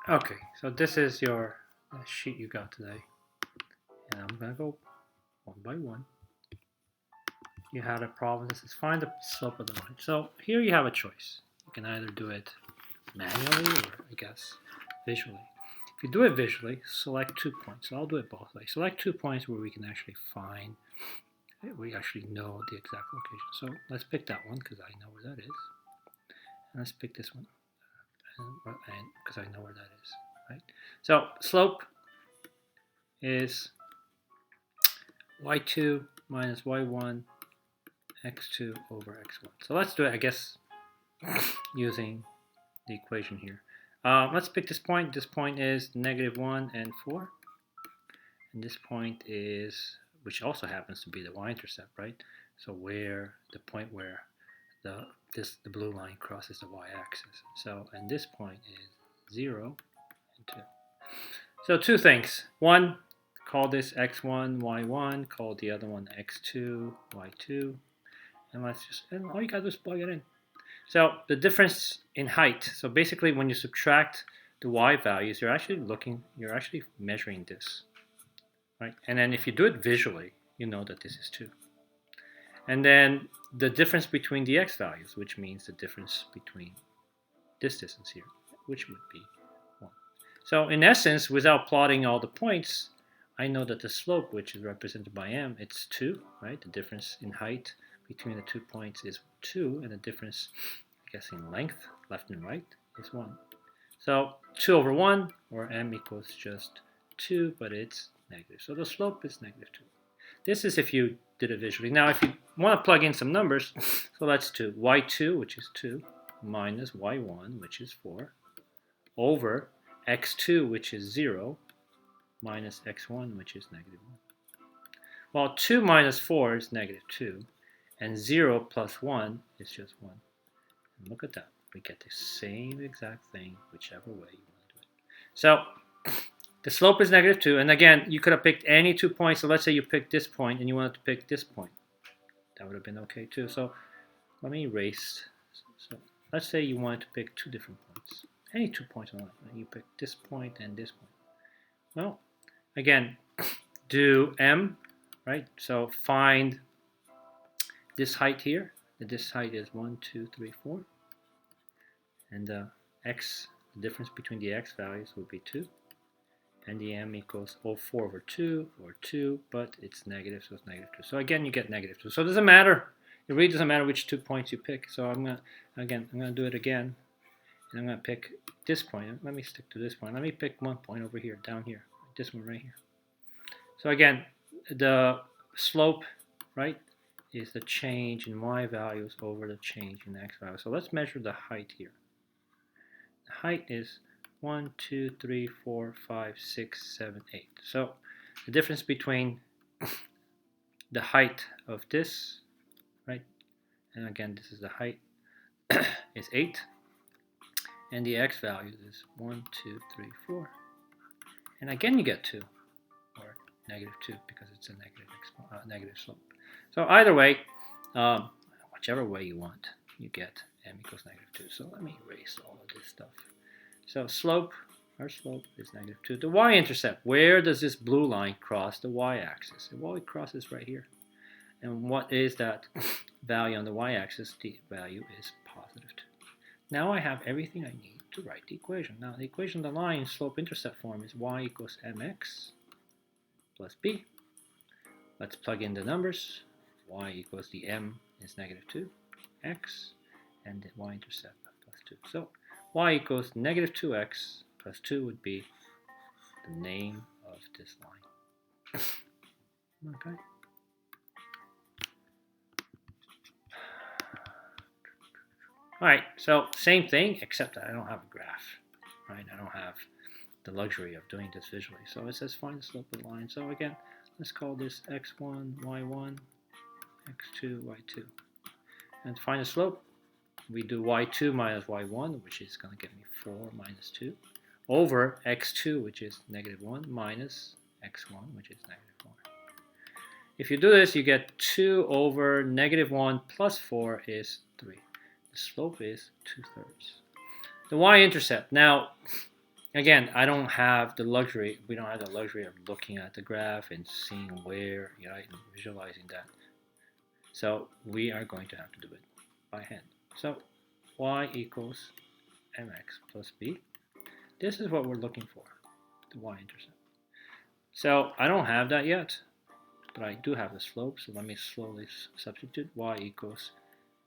Okay, so this is your sheet you got today. And I'm going to go one by one. You had a problem. This is find the slope of the line. So here you have a choice. You can either do it manually or, I guess, visually. If you do it visually, select 2 points. So I'll do it both ways. Select 2 points where we can actually find, we actually know the exact location. So let's pick that one because I know where that is. And let's pick this one because I know where that is. Right? So slope is y2 minus y1 x2 over x1. So let's do it, I guess, using the equation here. Let's pick this point. This point is -1 and 4. And this point is, which also happens to be the y-intercept, right? So where the point where the blue line crosses the y-axis. So, and this point is 0 and 2. So two things. One, call this x1, y1. Call the other one x2, y2. And all you gotta do is plug it in. So the difference in height. So basically, when you subtract the y values, you're actually measuring this, right? And then if you do it visually, you know that this is 2. And then the difference between the x values, which means the difference between this distance here, which would be 1. So in essence, without plotting all the points, I know that the slope, which is represented by m, it's 2, right? The difference in height between the 2 points is 2, and the difference, I guess, in length, left and right, is 1. So 2 over 1, or m equals just 2, but it's negative. So the slope is -2. This is if you did it visually. Now, if you want to plug in some numbers, so let's do y2, which is 2, minus y1, which is 4, over x2, which is 0, minus x1, which is -1. Well, 2 minus 4 is -2, and 0 plus 1 is just 1. And look at that. We get the same exact thing whichever way you want to do it. So the slope is -2, and again, you could have picked any 2 points. So let's say you picked this point and you wanted to pick this point. That would have been okay too. So let me erase. So let's say you wanted to pick 2 different points. Any 2 points on the line. You pick this point and this point. Well, again, do m, right? So find this height here. This height is 1, 2, 3, 4. And the x, the difference between the x values would be 2. And the m equals 4 over 2 or 2, but it's negative, so it's -2. So again, you get -2. So it doesn't matter. It really doesn't matter which 2 points you pick. So I'm gonna do it again, and I'm gonna pick this point. Let me stick to this point. Let me pick one point over here, down here, this one right here. So again, the slope, right, is the change in y values over the change in x values. So let's measure the height here. The height is 1, 2, 3, 4, 5, 6, 7, 8. So the difference between the height of this, right, and again, this is the height, is 8. And the x value is 1, 2, 3, 4. And again, you get 2, or -2, because it's a negative slope. So either way, whichever way you want, you get m equals -2. So let me erase all of this stuff. So slope, our slope is -2. The y-intercept, where does this blue line cross the y-axis? Well, it crosses right here. And what is that value on the y-axis? The value is +2. Now I have everything I need to write the equation. Now the equation of the line slope-intercept form is y equals mx plus b. Let's plug in the numbers. Y equals the m is -2, x, and the y-intercept +2. So y equals -2x plus 2 would be the name of this line. Okay. All right, so same thing, except that I don't have a graph, right? I don't have the luxury of doing this visually. So it says find the slope of the line. So again, let's call this x1, y1, x2, y2. And to find the slope, we do y2 minus y1, which is going to give me 4 minus 2, over x2, which is -1, minus x1, which is -1. If you do this, you get 2 over -1 plus 4 is 3. The slope is 2/3. The y-intercept. Now, again, I don't have the luxury. We don't have the luxury of looking at the graph and seeing where, right, and visualizing that. So we are going to have to do it by hand. So y equals mx plus b. This is what we're looking for, the y-intercept. So I don't have that yet, but I do have the slope. So let me slowly substitute y equals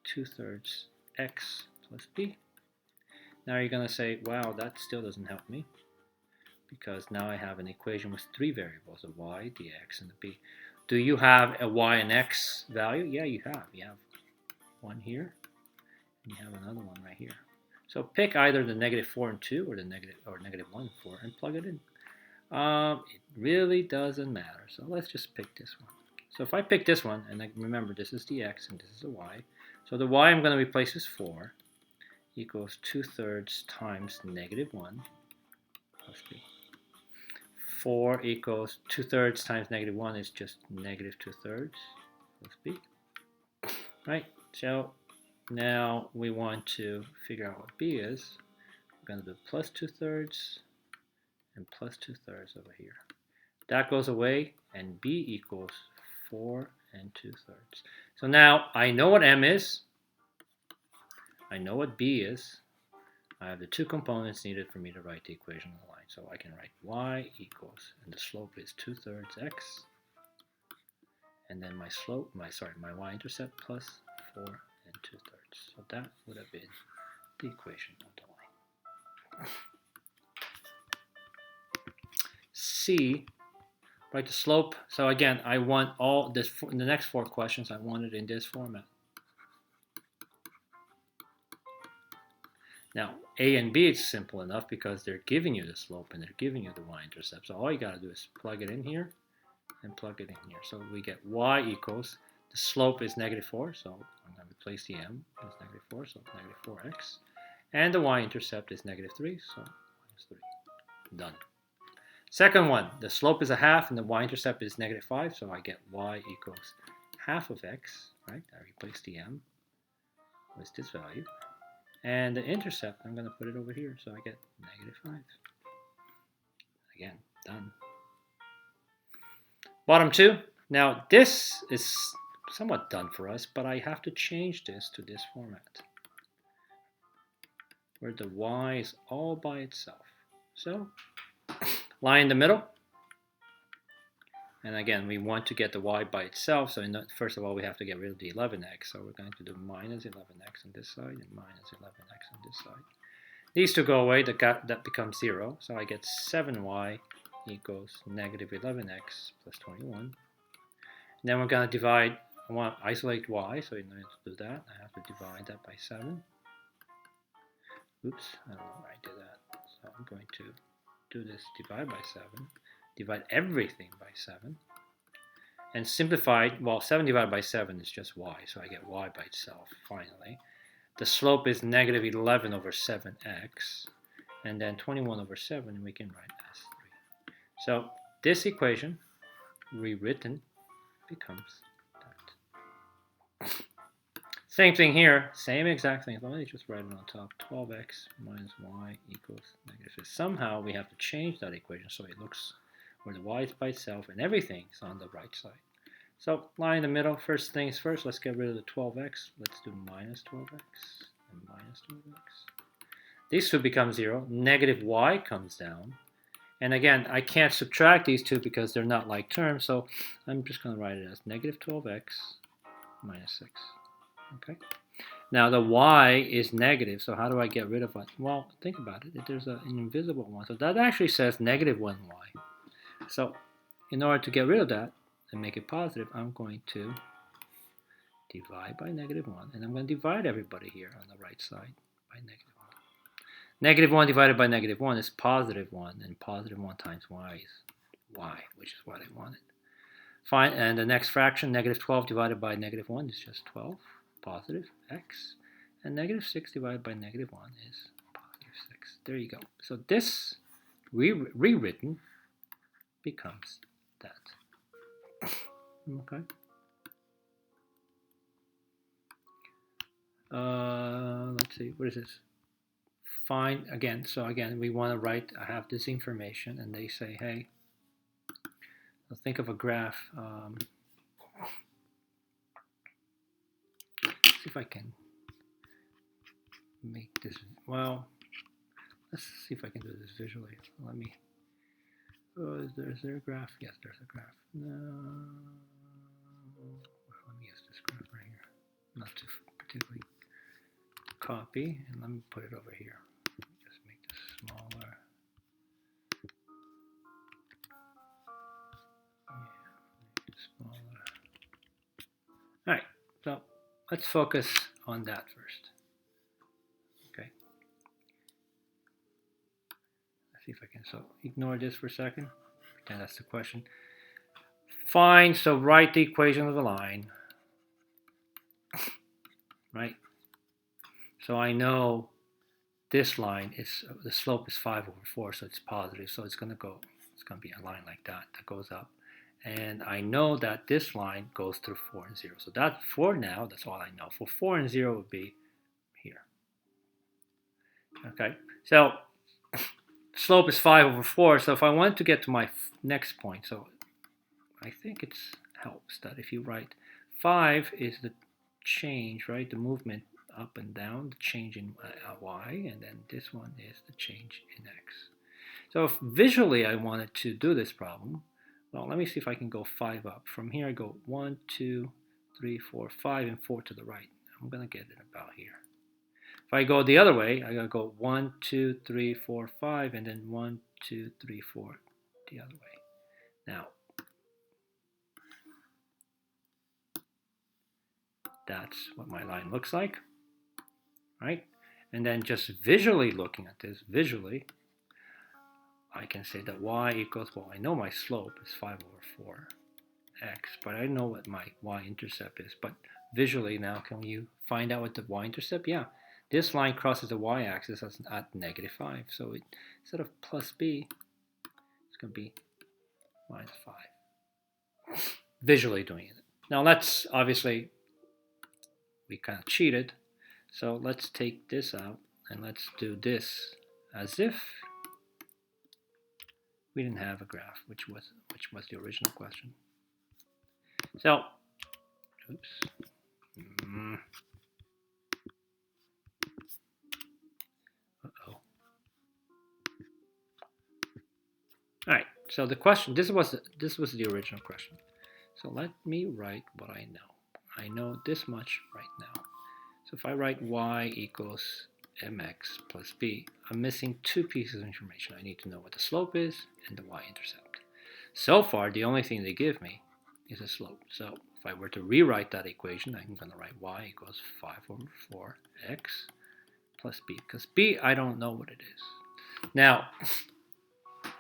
2/3 x plus b. Now you're going to say, wow, that still doesn't help me, because now I have an equation with 3 variables, the y, the x, and the b. Do you have a y and x value? Yeah, you have. You have one here, and you have another one right here. So pick either the -4 and 2 or the -1 and 4 and plug it in. It really doesn't matter. So let's just pick this one. So if I pick this one, and remember this is the x and this is the y. So the y I'm going to replace is 4 equals 2/3 times -1 plus b. 4 equals 2/3 times -1 is just -2/3 plus b. Right? So now we want to figure out what b is. We're going to do plus 2/3 and plus 2/3 over here. That goes away, and b equals 4 and 2/3. So now I know what m is. I know what b is. I have the two components needed for me to write the equation on the line. So I can write y equals, and the slope is 2/3 x, and then my y-intercept plus 4 and 2/3. So that would have been the equation of the line. C, write the slope. So again, I want all this in the next 4 questions. I want it in this format. Now, A and B is simple enough because they're giving you the slope and they're giving you the y-intercept. So all you got to do is plug it in here and plug it in here. So we get y equals, the slope is -4, so I'm going to replace the m as -4, so -4x. And the y-intercept is -3, so -3. Done. Second one, the slope is a half and the y-intercept is -5, so I get y equals half of x, right? I replace the m with this value. And the intercept, I'm going to put it over here, so I get -5. Again, done. Bottom 2. Now this is somewhat done for us, but I have to change this to this format, where the y is all by itself. So line in the middle. And again, we want to get the y by itself, so first of all, we have to get rid of the 11x. So we're going to do -11x on this side and -11x on this side. These two go away, that becomes 0. So I get 7y equals -11x plus 21. And then we're going to divide, I want to isolate y, so in order to do that, I have to divide that by 7. Oops, I don't know why I did that. So I'm going to do this, divide by 7. Divide everything by 7, and simplified, well, 7 divided by 7 is just y, so I get y by itself, finally. The slope is -11 over 7x, and then 21 over 7 we can write as 3. So this equation, rewritten, becomes that. Same thing here, same exact thing. Let me just write it on top. 12x minus y equals -6. Somehow we have to change that equation so it looks where the y is by itself and everything's on the right side. So line in the middle, first things first, let's get rid of the 12x. Let's do -12x and -12x. These two become 0. -y comes down. And again, I can't subtract these two because they're not like terms, so I'm just going to write it as -12x minus 6. Okay. Now the y is negative, so how do I get rid of it? Well, think about it. There's an invisible one, so that actually says -1y. So in order to get rid of that and make it positive, I'm going to divide by -1, and I'm going to divide everybody here on the right side by -1. -1 divided by -1 is +1, and +1 times y is y, which is what I wanted. Fine, and the next fraction, -12 divided by -1 is just 12, positive x, and -6 divided by -1 is +6. There you go. So this rewritten becomes that. Okay. Let's see, what is this? find, again, so again, we want to write, I have this information, and they say, hey, so think of a graph. See if I can make this, well, let's see if I can do this visually. Let me, is there a graph? Yes, there's a graph. No, let me use this graph right here. Not to particularly copy, and let me put it over here. Just make this smaller. Yeah, smaller. All right, so let's focus on that first. Okay. Let's see if I can, so ignore this for a second. Pretend that's the question. Fine, so write the equation of the line. Right? So I know this line is, the slope is 5/4, so it's positive. So it's going to be a line like that goes up. And I know that this line goes through 4 and 0. So that for now, that's all I know. For 4 and 0 would be here. Okay, so slope is 5/4. So if I want to get to my next point, so I think it helps that if you write 5 is the change, right? The movement up and down, the change in y, and then this one is the change in x. So if visually I wanted to do this problem, well, let me see if I can go 5 up. From here I go 1, 2, 3, 4, 5, and 4 to the right. I'm going to get it about here. If I go the other way, I got to go 1, 2, 3, 4, 5, and then 1, 2, 3, 4 the other way. Now, that's what my line looks like, right? And then just visually looking at this, I can say that y equals, well, I know my slope is 5/4x, but I know what my y-intercept is. But visually now, can you find out what the y-intercept? Yeah, this line crosses the y-axis at -5. So instead of plus b, it's going to be -5. Visually doing it. Now let's, obviously, we kind of cheated. So let's take this out and let's do this as if we didn't have a graph, which was the original question. So, oops. Uh-oh. All right. So the question, this was the original question. So let me write what I know. I know this much right now. So if I write y equals mx plus b, I'm missing 2 pieces of information. I need to know what the slope is and the y-intercept. So far, the only thing they give me is a slope. So if I were to rewrite that equation, I'm going to write y equals 5/4x plus b, because b, I don't know what it is. Now,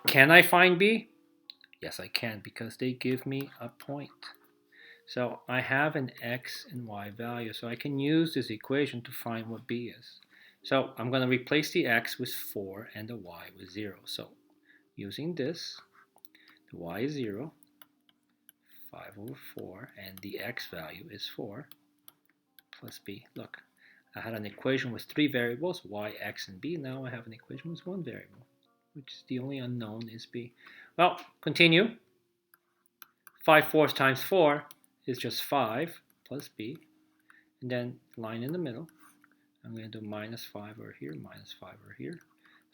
can I find b? Yes, I can, because they give me a point. So I have an x and y value, so I can use this equation to find what b is. So I'm going to replace the x with 4 and the y with 0. So using this, the y is 0, 5/4, and the x value is 4 plus b. Look, I had an equation with 3 variables, y, x, and b. Now I have an equation with 1 variable, which is the only unknown is b. Well, continue. 5/4 times 4 is just 5 plus b, and then line in the middle. I'm going to do -5 over here, -5 over here.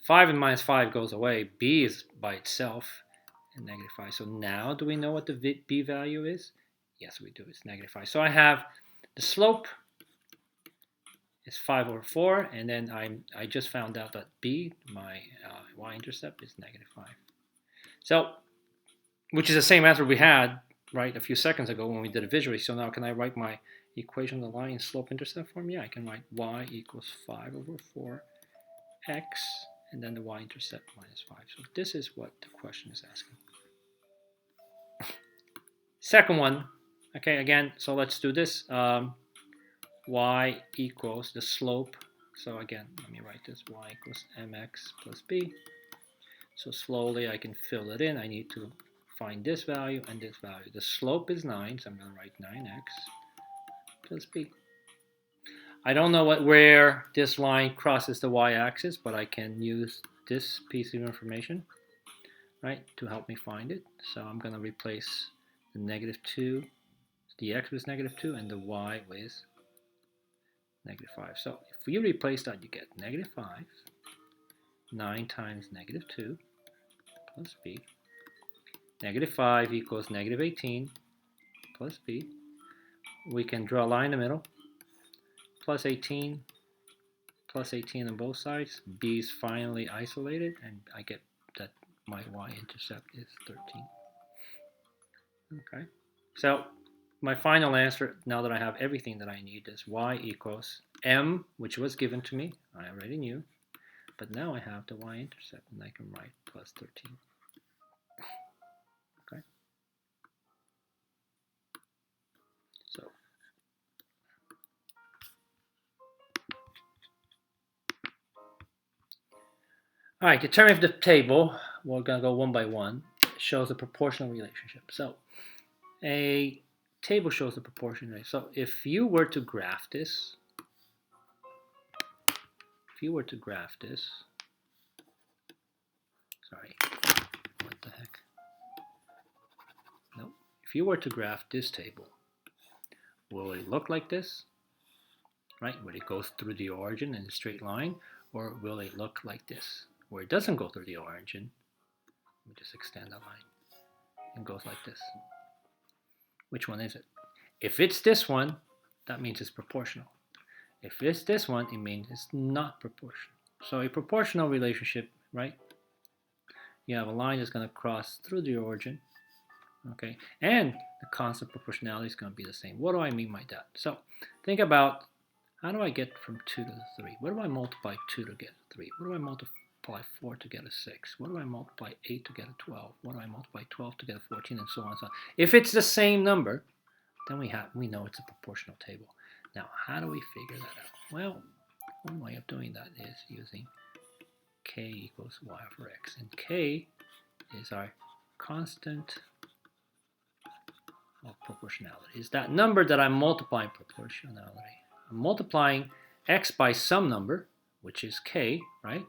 5 and -5 goes away. B is by itself and -5. So now do we know what the b value is? Yes, we do. It's -5. So I have the slope is 5/4, and then I just found out that b, my y-intercept, is -5. So, which is the same answer we had right a few seconds ago when we did it visually. So now can I write my equation of the line in slope-intercept form? Yeah, I can write y equals 5/4x, and then the y-intercept -5. So this is what the question is asking. Second one, okay, again, so let's do this. Y equals the slope. So again, let me write this, y equals mx plus b. So slowly I can fill it in. I need to find this value and this value. The slope is 9, so I'm going to write 9x plus b. I don't know where this line crosses the y-axis, but I can use this piece of information, right, to help me find it. So I'm going to replace the -2, the x with -2, and the y with -5. So if you replace that, you get -5, 9 times -2 plus b. -5 equals -18 plus b. We can draw a line in the middle. Plus 18 on both sides. B is finally isolated, and I get that my y-intercept is 13. Okay, so my final answer, now that I have everything that I need, is y equals m, which was given to me. I already knew, but now I have the y-intercept, and I can write plus 13. Okay, so all right, determine if the table, we're going to go one by one, shows a proportional relationship. So a table shows a proportion rate. So if you were to graph this, sorry, what the heck? No, if you were to graph this table, will it look like this? Right, where it goes through the origin in a straight line, or will it look like this, where it doesn't go through the origin? Let me just extend that line. It goes like this. Which one is it? If it's this one, that means it's proportional. If it's this one, it means it's not proportional. So a proportional relationship, right? You have a line that's going to cross through the origin, okay? And the constant proportionality is going to be the same. What do I mean by that? So think about, how do I get from 2 to 3? What do I multiply 2 to get 3? What do I multiply 4 to get a 6? What do I multiply 8 to get a 12? What do I multiply 12 to get a 14, and so on and so on? If it's the same number, then we know it's a proportional table. Now, how do we figure that out? Well, one way of doing that is using k equals y over x. And k is our constant of proportionality. It's that number that I'm multiplying proportionality. I'm multiplying x by some number, which is k, right,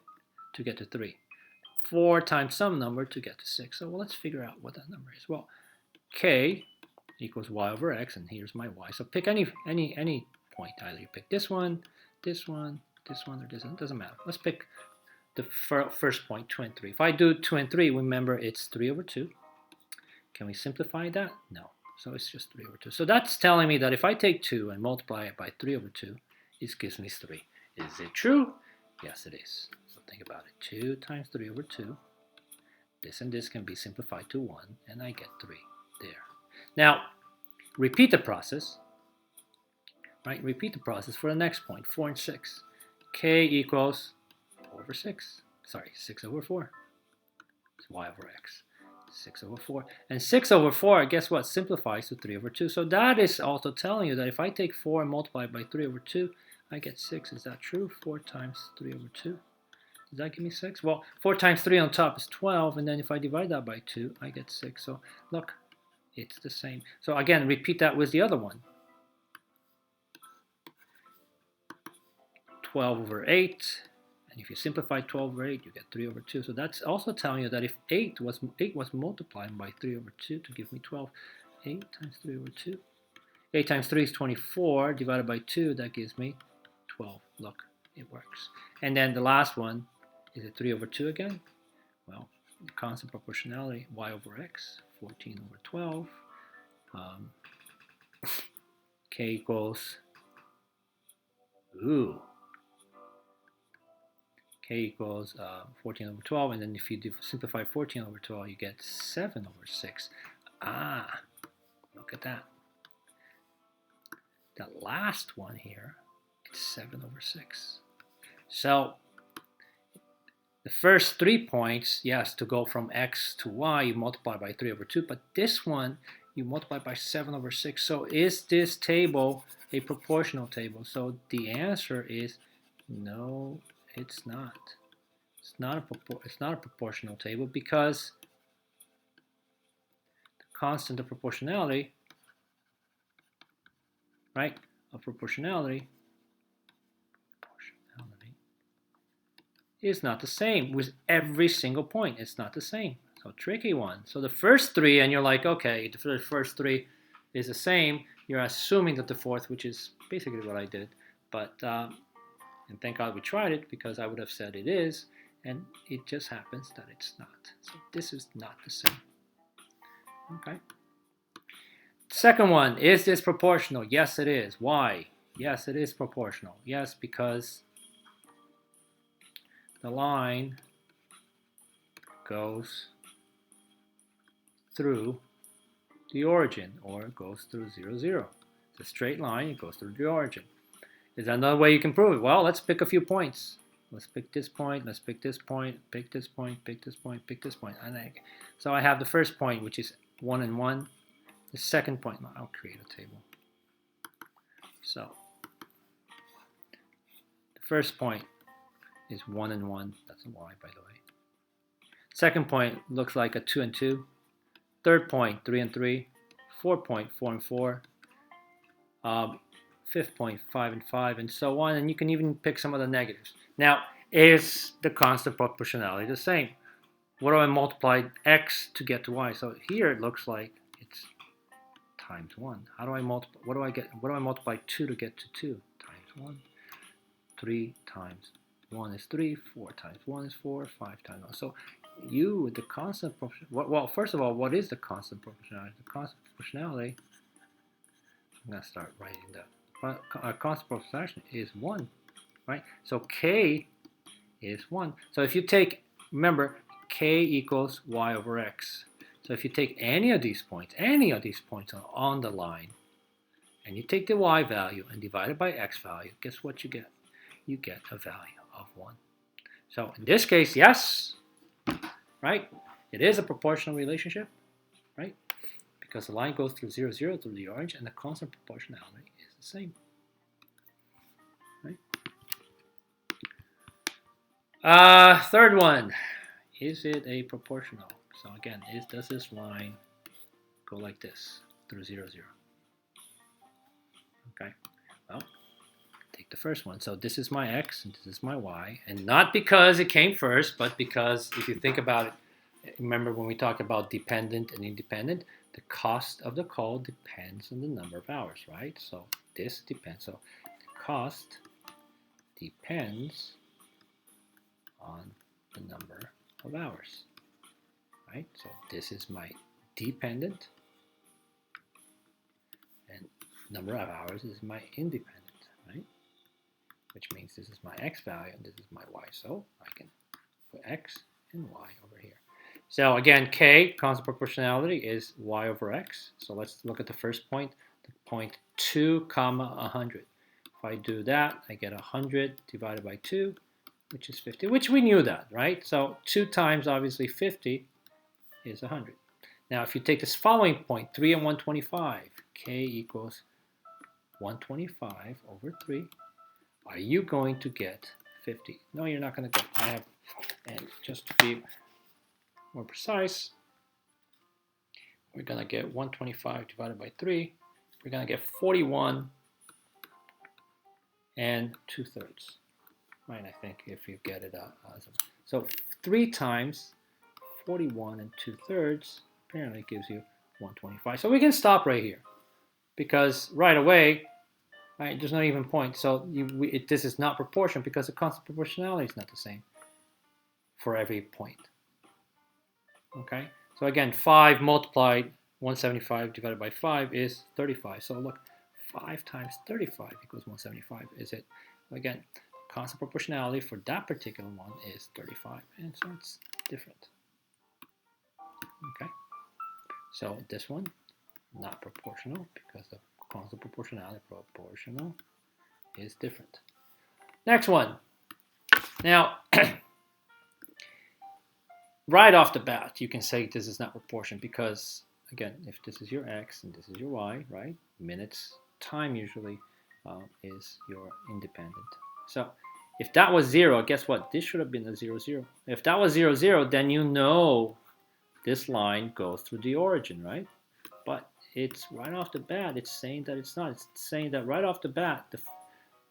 to get to 3. 4 times some number to get to 6. So well, let's figure out what that number is. Well, k equals y over x, and here's my y. So pick any point. Either you pick this one, this one, this one, or this one. It doesn't matter. Let's pick the first point, 2 and 3. If I do 2 and 3, remember it's 3 over 2. Can we simplify that? No. So it's just 3 over 2. So that's telling me that if I take 2 and multiply it by 3 over 2, it gives me 3. Is it true? Yes, it is. So think about it. 2 times 3 over 2. This and this can be simplified to 1, and I get 3 there. Now, repeat the process. Right? Repeat the process for the next point, 4 and 6. K equals 4 over 6. Sorry, 6 over 4. It's y over x. 6 over 4. And 6 over 4, guess what? Simplifies to 3 over 2. So that is also telling you that if I take 4 and multiply it by 3 over 2, I get 6. Is that true? 4 times 3 over 2. Does that give me 6? Well, 4 times 3 on top is 12. And then if I divide that by 2, I get 6. So look, it's the same. So again, repeat that with the other one. 12 over 8. And if you simplify 12 over 8, you get 3 over 2. So that's also telling you that if 8 was multiplied by 3 over 2 to give me 12, 8 times 3 over 2. 8 times 3 is 24. Divided by 2, that gives me 12. Look, it works. And then the last one, is it 3 over 2 again? Well, constant proportionality, y over x, 14 over 12. K equals, K equals 14 over 12, and then if you simplify 14 over 12, you get 7 over 6. Ah, look at that. The last one here, it's 7 over 6. So the first 3 points, yes, to go from x to y, you multiply by 3 over 2, but this one, you multiply by 7 over 6. So is this table a proportional table? So the answer is no, it's not. It's not a proportional table because the constant of proportionality, right, of proportionality is not the same with every single point. It's not the same. So tricky one. So the first three, and you're like, okay, the first three is the same. You're assuming that the fourth, which is basically what I did, but and thank God we tried it because I would have said it is, and it just happens that it's not. So this is not the same. Okay. Second one, is this proportional? Yes, it is. Why? Yes, it is proportional. Yes, because the line goes through the origin, or it goes through 0, 0. It's a straight line, it goes through the origin. Is there another way you can prove it? Well, let's pick a few points. Let's pick this point, let's pick this point, pick this point, pick this point, pick this point. So I have the first point, which is 1 and 1. The second point, I'll create a table. So the first point is 1 and 1. That's a y, by the way. Second point looks like a 2 and 2. Third point, 3 and 3. Fourth point, 4 and 4. Fifth point, 5 and 5, and so on. And you can even pick some of the negatives. Now, is the constant proportionality the same? What do I multiply x to get to y? So here it looks like it's times 1. How do I multiply? What do I get? What do I multiply 2 to get to 2? Times 1. 3 times 1 is 3. 4 times 1 is 4. 5 times 1. So the constant proportionality. Well, first of all, what is the constant proportionality? The constant proportionality, I'm going to start writing that. Constant proportionality is 1, right? So k is 1. So if you take, remember, k equals y over x. So if you take any of these points on the line, and you take the y value and divide it by x value, guess what you get? You get a value of 1. So in this case, yes, right? It is a proportional relationship, right? Because the line goes through 0, 0 through the origin, and the constant proportionality is the same. Right? Third one, is it a proportional? So again, does this line go like this through 0, 0? Okay, well, take the first one. So this is my x and this is my y, and not because it came first, but because if you think about it, remember when we talked about dependent and independent, the cost of the call depends on the number of hours, right? So this depends. So the cost depends on the number of hours, right? So this is my dependent, and number of hours is my independent, right? Which means this is my x value and this is my y. So I can put x and y over here. So again, k, constant proportionality, is y over x. So let's look at the first point, the point 2 comma 100. If I do that, I get 100 divided by 2, which is 50, which we knew that, right? So 2 times, obviously, 50 is 100. Now, if you take this following point, 3 and 125, k equals 125 over 3, are you going to get 50? No, you're not going to get, and just to be more precise, we're going to get 125 divided by 3. We're going to get 41 and 2/3. Right, I think if you get it out. So 3 times 41 and 2/3 apparently gives you 125. So we can stop right here because right away, right, there's not even point. So this is not proportional because the constant proportionality is not the same for every point. Okay, so again, 5 multiplied 175 divided by 5 is 35. So look, 5 times 35 equals 175. Is it? Again, constant proportionality for that particular one is 35, and so it's different. Okay, so this one, not proportional because the constant proportionality is different. Next one. Now, right off the bat, you can say this is not proportional because, again, if this is your x and this is your y, right? Minutes, time usually is your independent. So if that was 0, guess what? This should have been a 0, 0. If that was 0, 0, then you know this line goes through the origin, right? But it's right off the bat, it's saying that it's not. It's saying that right off the bat,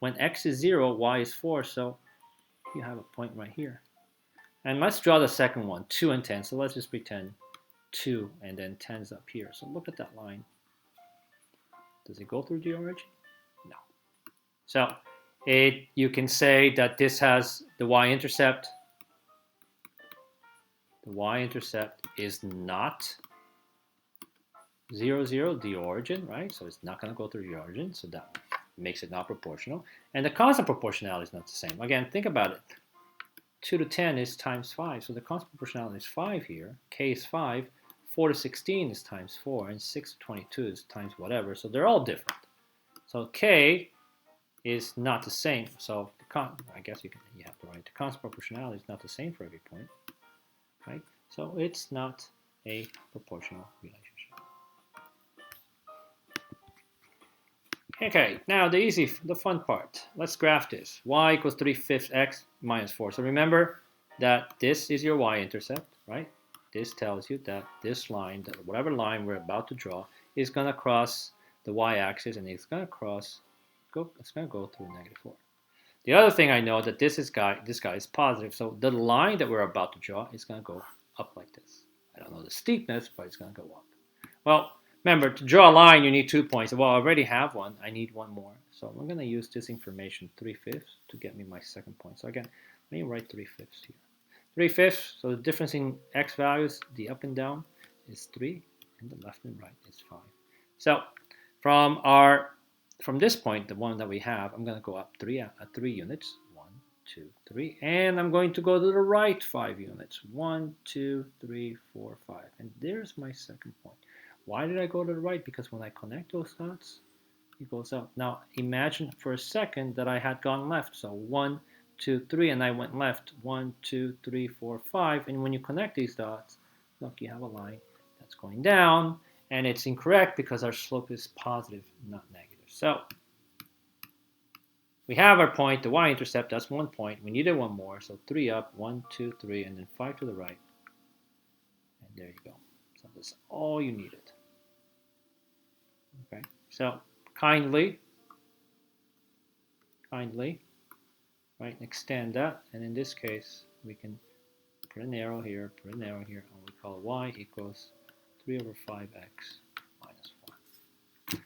when x is 0, y is 4. So you have a point right here. And let's draw the second one, 2 and 10. So let's just pretend 2 and then 10 is up here. So look at that line. Does it go through the origin? No. So you can say that this has the y-intercept. The y-intercept is not 0, 0, the origin, right? So it's not going to go through the origin. So that makes it not proportional. And the constant proportionality is not the same. Again, think about it. 2 to 10 is times 5. So the constant proportionality is 5 here. K is 5. 4 to 16 is times 4. And 6 to 22 is times whatever. So they're all different. So K is not the same. So I guess you have to write the constant proportionality is not the same for every point, right? So it's not a proportional relationship. Okay, now the fun part. Let's graph this. Y equals 3/5 x minus 4. So remember that this is your y-intercept, right? This tells you that this line, whatever line we're about to draw, is going to cross the y-axis, and it's going to go through -4. The other thing I know that this guy is positive, so the line that we're about to draw is going to go up like this. I don't know the steepness, but it's going to go up. Well, remember, to draw a line, you need 2 points. Well, I already have one. I need one more. So I'm going to use this information, 3/5, to get me my second point. So again, let me write 3/5 here. 3/5, so the difference in x values, the up and down, is 3, and the left and right is 5. So from this point, the one that we have, I'm going to go up 3 units. 1, 2, 3. And I'm going to go to the right 5 units. 1, 2, 3, 4, 5. And there's my second point. Why did I go to the right? Because when I connect those dots, it goes up. Now, imagine for a second that I had gone left. So 1, 2, 3, and I went left. 1, 2, 3, 4, 5. And when you connect these dots, look, you have a line that's going down. And it's incorrect because our slope is positive, not negative. So we have our point, the y-intercept, that's 1 point. We needed one more, so 3 up, 1, 2, 3, and then 5 to the right. And there you go. So that's all you needed. Okay, so kindly, right, extend that. And in this case, we can put an arrow here, and we call y equals 3/5x minus 4.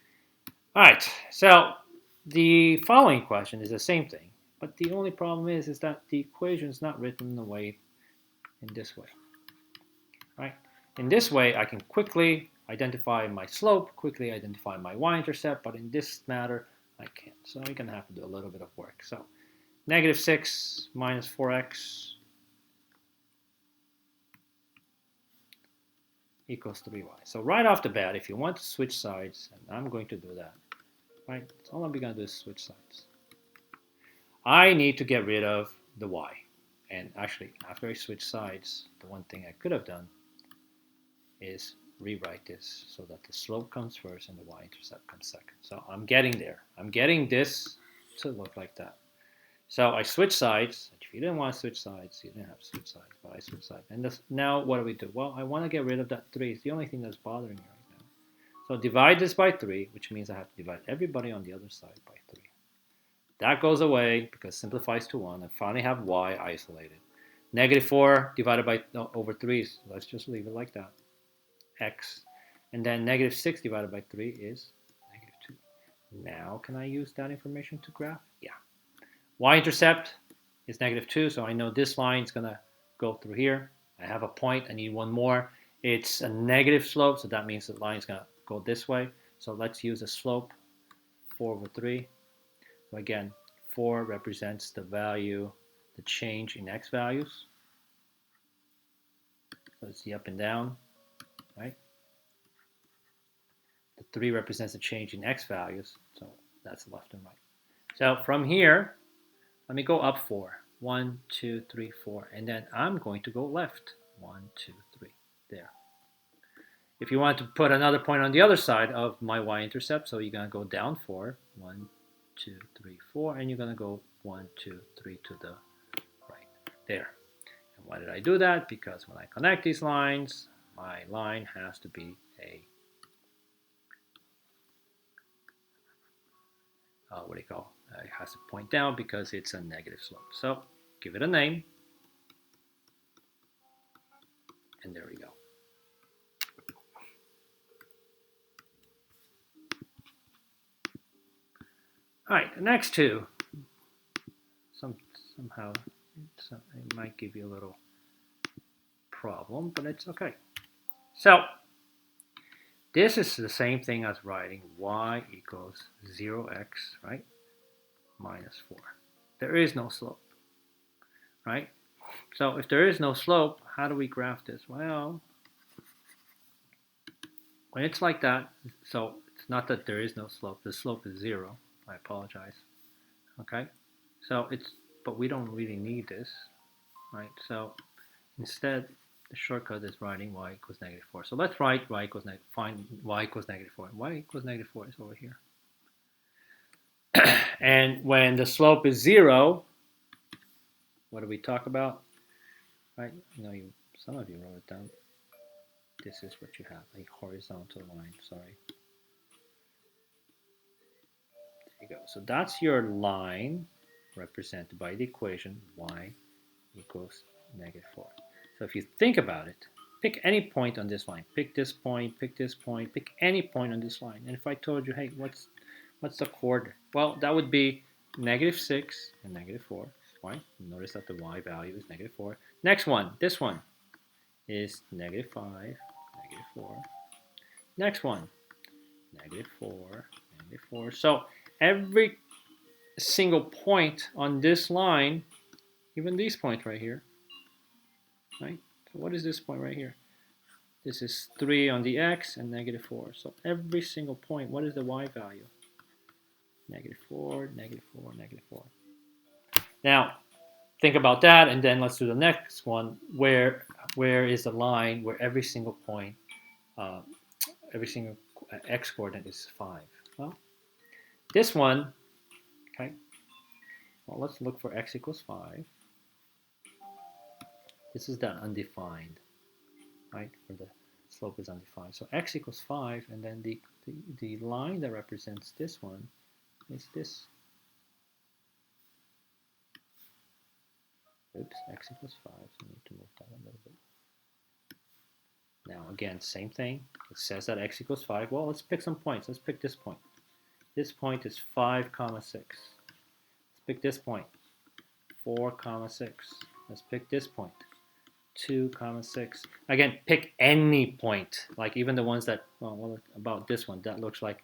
All right, so the following question is the same thing, but the only problem is that the equation is not written in this way, right? In this way, I can quickly identify my slope, quickly identify my y-intercept, but in this matter, I can't. So I'm going to have to do a little bit of work. So -6 minus 4x equals 3y. So right off the bat, if you want to switch sides, and I'm going to do that, right? So all I'm going to do is switch sides. I need to get rid of the y. And actually, after I switch sides, the one thing I could have done is rewrite this so that the slope comes first and the y-intercept comes second. So I'm getting there. I'm getting this to look like that. So I switch sides. If you didn't want to switch sides, you didn't have to switch sides, but I switch sides. And now what do we do? Well, I want to get rid of that 3. It's the only thing that's bothering me right now. So divide this by 3, which means I have to divide everybody on the other side by 3. That goes away because it simplifies to 1. I finally have y isolated. -4 divided by over 3, so let's just leave it like that. X. And then -6 divided by 3 is -2. Now can I use that information to graph? Yeah. Y-intercept is -2, so I know this line is going to go through here. I have a point. I need one more. It's a negative slope, so that means the line is going to go this way. So let's use a slope, 4/3. So again, 4 represents the value, the change in x values. So it's the up and down, right? The 3 represents the change in x values, so that's left and right. So from here, let me go up 4. 1, 2, 3, 4, and then I'm going to go left. 1, 2, 3, there. If you want to put another point on the other side of my y-intercept, so you're going to go down 4. 1, 2, 3, 4, and you're going to go 1, 2, 3 to the right, there. And why did I do that? Because when I connect these lines, my line has to be a it has to point down because it's a negative slope. So give it a name, and there we go. All right, the next two. Somehow it might give you a little problem, but it's okay. So this is the same thing as writing y equals 0x, right, minus 4. There is no slope, right? So if there is no slope, how do we graph this? Well, when it's like that, so it's not that there is no slope. The slope is 0. I apologize. Okay, so but we don't really need this, right? So instead, the shortcut is writing y equals -4. So let's write y equals find y equals -4. Y equals -4 is over here. And when the slope is 0, what do we talk about? Right? Some of you wrote it down. This is what you have, a horizontal line. Sorry. There you go. So that's your line represented by the equation y equals -4. So if you think about it, pick any point on this line. Pick this point, pick this point, pick any point on this line. And if I told you, hey, what's the coordinate? Well, that would be -6 and -4. Right? Notice that the y value is -4. Next one, this one is -5, -4. Next one, -4, -4. So every single point on this line, even these points right here, right? So what is this point right here? This is 3 on the x and -4. So every single point, what is the y value? -4, -4, -4. Now, think about that, and then let's do the next one. Where is the line where every single point, every single x coordinate is 5? Well, this one, okay. Well, let's look for x equals 5. This is that undefined, right? Where the slope is undefined. So x equals 5, and then the line that represents this one is this. Oops, x equals 5, so I need to move that a little bit. Now, again, same thing. It says that x equals 5. Well, let's pick some points. Let's pick this point. This point is 5, 6. Let's pick this point, 4, 6. Let's pick this point, 2, 6. Again, pick any point, like even the ones that, well, about this one, that looks like,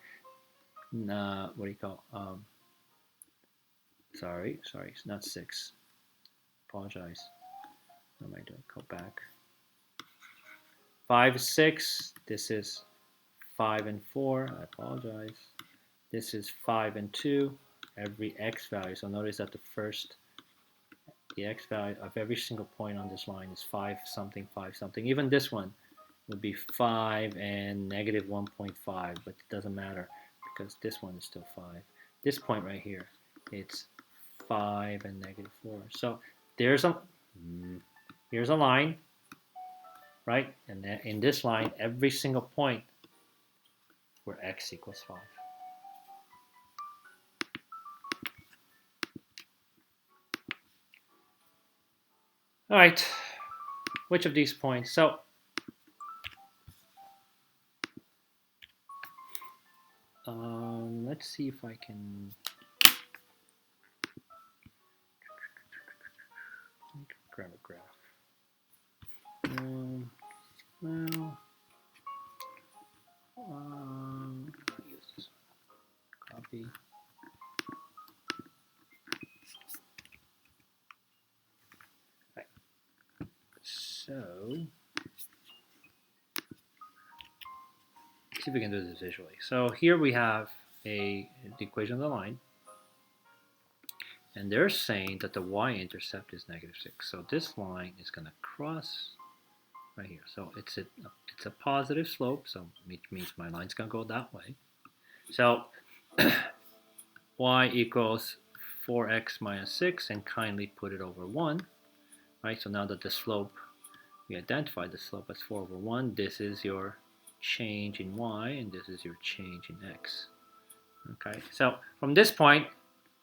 what do you call, sorry, it's not 6. Apologize. What am I doing? Go back. 5 is 6. This is 5 and 4. I apologize. This is 5 and 2. Every x value. So notice that the x value of every single point on this line is 5 something, 5 something. Even this one would be 5 and -1.5, but it doesn't matter because this one is still 5. This point right here, it's 5 and -4. So here's a line, right? And then in this line, every single point where x equals 5. All right, which of these points? So let's see if I can grab a graph. Well, I'll use this one. Copy. Right. So, see if we can do this visually. So here we have the equation of the line, and they're saying that the y-intercept is -6. So this line is going to cross right here. So it's a positive slope, so which means my line's going to go that way. So y equals 4x minus 6, and kindly put it over 1. Right, so now that the slope, we identified the slope as 4 over 1, this is your change in y, and this is your change in x. Okay, so from this point,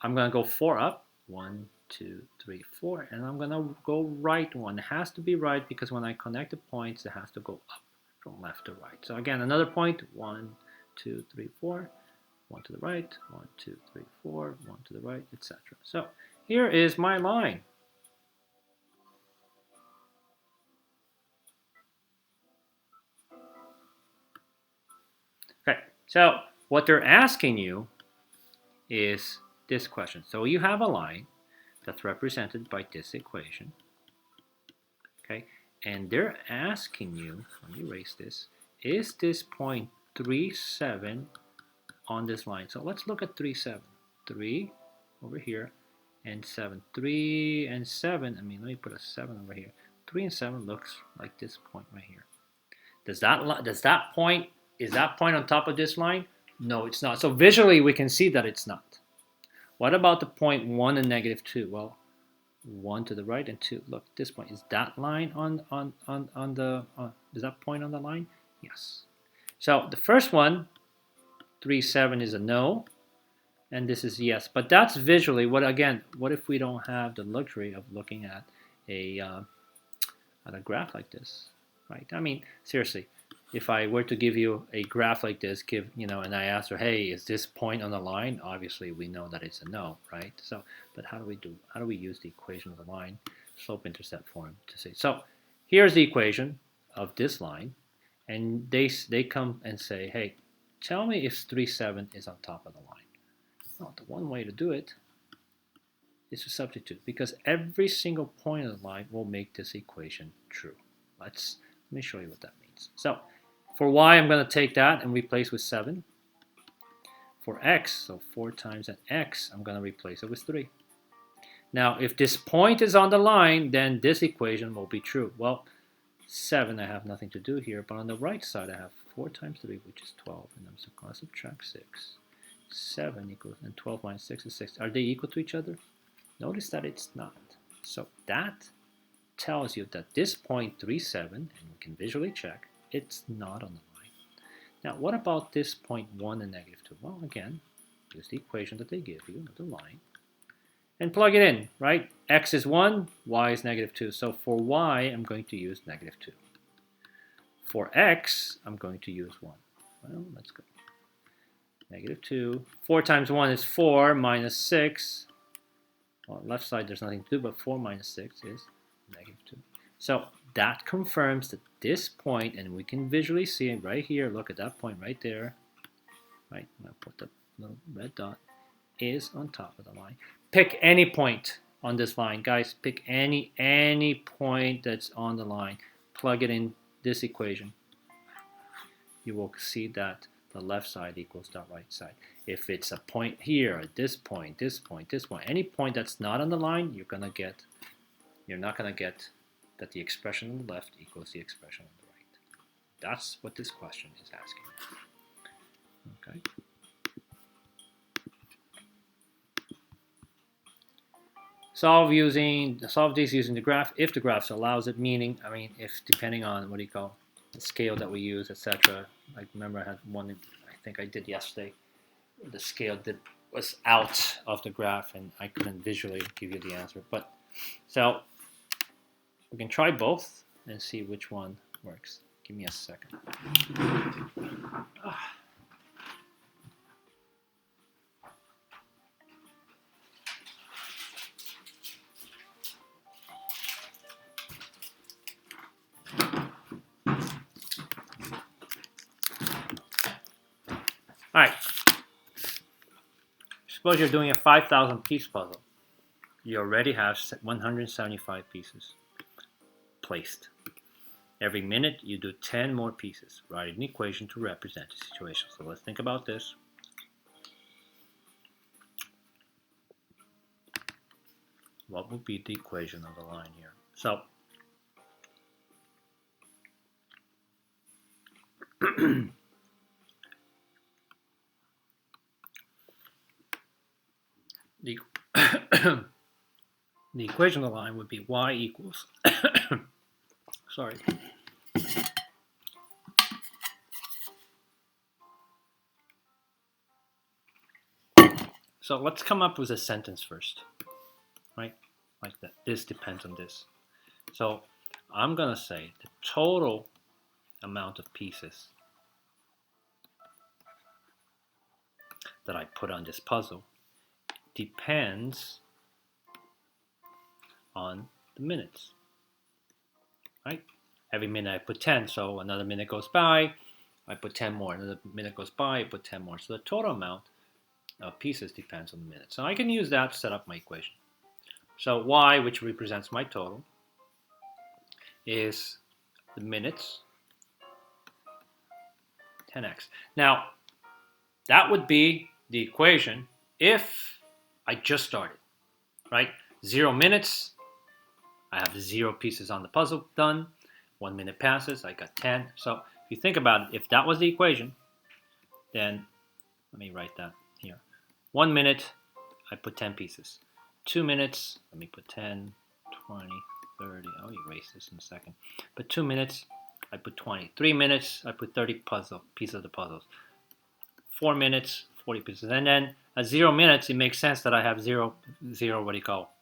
I'm going to go 4 up. 1, 2, 3, 4, and I'm gonna go right one. It has to be right because when I connect the points, it has to go up from left to right. So again, another point, 1, 2, 3, 4, 1 to the right, 1, 2, 3, 4, 1 to the right, etc. So here is my line. Okay, so what they're asking you is this question. So you have a line that's represented by this equation, okay, and they're asking you, let me erase this, is this point 3, 7 on this line? So let's look at 3, 7. 3 over here and 7. 3 and 7, I mean, let me put a 7 over here. 3 and 7 looks like this point right here. Does that point, is that point on top of this line? No, it's not. So visually we can see that it's not. What about the point 1 and negative 2? Well, 1 to the right and 2. Look, this point, is that line is that point on the line? Yes. So the first one, 3, 7 is a no, and this is yes. But that's visually. What if we don't have the luxury of looking at a graph like this, right? I mean, seriously, if I were to give you a graph like this, and I ask her, hey, is this point on the line? Obviously, we know that it's a no, right? So, but how do we use the equation of the line, slope-intercept form to say? So, here's the equation of this line, and they come and say, hey, tell me if 3, 7 is on top of the line. Well, the one way to do it is to substitute, because every single point of the line will make this equation true. Let me show you what that means. So for y, I'm going to take that and replace with 7. For x, so 4 times an x, I'm going to replace it with 3. Now, if this point is on the line, then this equation will be true. Well, 7, I have nothing to do here, but on the right side, I have 4 times 3, which is 12, and I'm going to subtract 6. 7 equals, and 12 minus 6 is 6. Are they equal to each other? Notice that it's not. So that tells you that this point 3, 7, and we can visually check, it's not on the line. Now, what about this point 1 and negative 2? Well, again, use the equation that they give you, the line, and plug it in, right? X is 1, y is negative 2. So for y, I'm going to use negative 2. For x, I'm going to use 1. Well, let's go. Negative 2. 4 times 1 is 4, minus 6. On the left side, there's nothing to do, but 4 minus 6 is negative 2. So that confirms that this point, and we can visually see it right here, look at that point right there, right? I'm going to put the little red dot, is on top of the line. Pick any point on this line. Guys, pick any point that's on the line. Plug it in this equation. You will see that the left side equals the right side. If it's a point here, this point, this point, this point, any point that's not on the line, you're not gonna get that the expression on the left equals the expression on the right. That's what this question is asking. Okay. Solve these using the graph if the graph allows it. Meaning, I mean, if depending on what do you call the scale that we use, etc. Like remember, I had one I think I did yesterday. The scale was out of the graph, and I couldn't visually give you the answer. But so we can try both and see which one works. Give me a second. All right. Suppose you're doing a 5,000 piece puzzle. You already have 175 pieces placed. Every minute you do 10 more pieces. Write an equation to represent the situation. So let's think about this. What would be the equation of the line here? So the equation of the line would be y equals sorry. So let's come up with a sentence first, right? like that. This depends on this. So I'm going to say the total amount of pieces that I put on this puzzle depends on the minutes, right? Every minute I put 10, so another minute goes by, I put 10 more. Another minute goes by, I put 10 more. So the total amount of pieces depends on the minute. So I can use that to set up my equation. So y, which represents my total, is the minutes, 10x. Now, that would be the equation if I just started, right? 0 minutes, I have 0 pieces on the puzzle done. 1 minute passes, I got 10. So if you think about it, if that was the equation, then let me write that here. 1 minute, I put 10 pieces. 2 minutes, let me put 10, 20, 30. I'll erase this in a second. But 2 minutes, I put 20. 3 minutes, I put 30 pieces of the puzzles. 4 minutes, 40 pieces. And then at 0 minutes, it makes sense that I have zero, what do you call,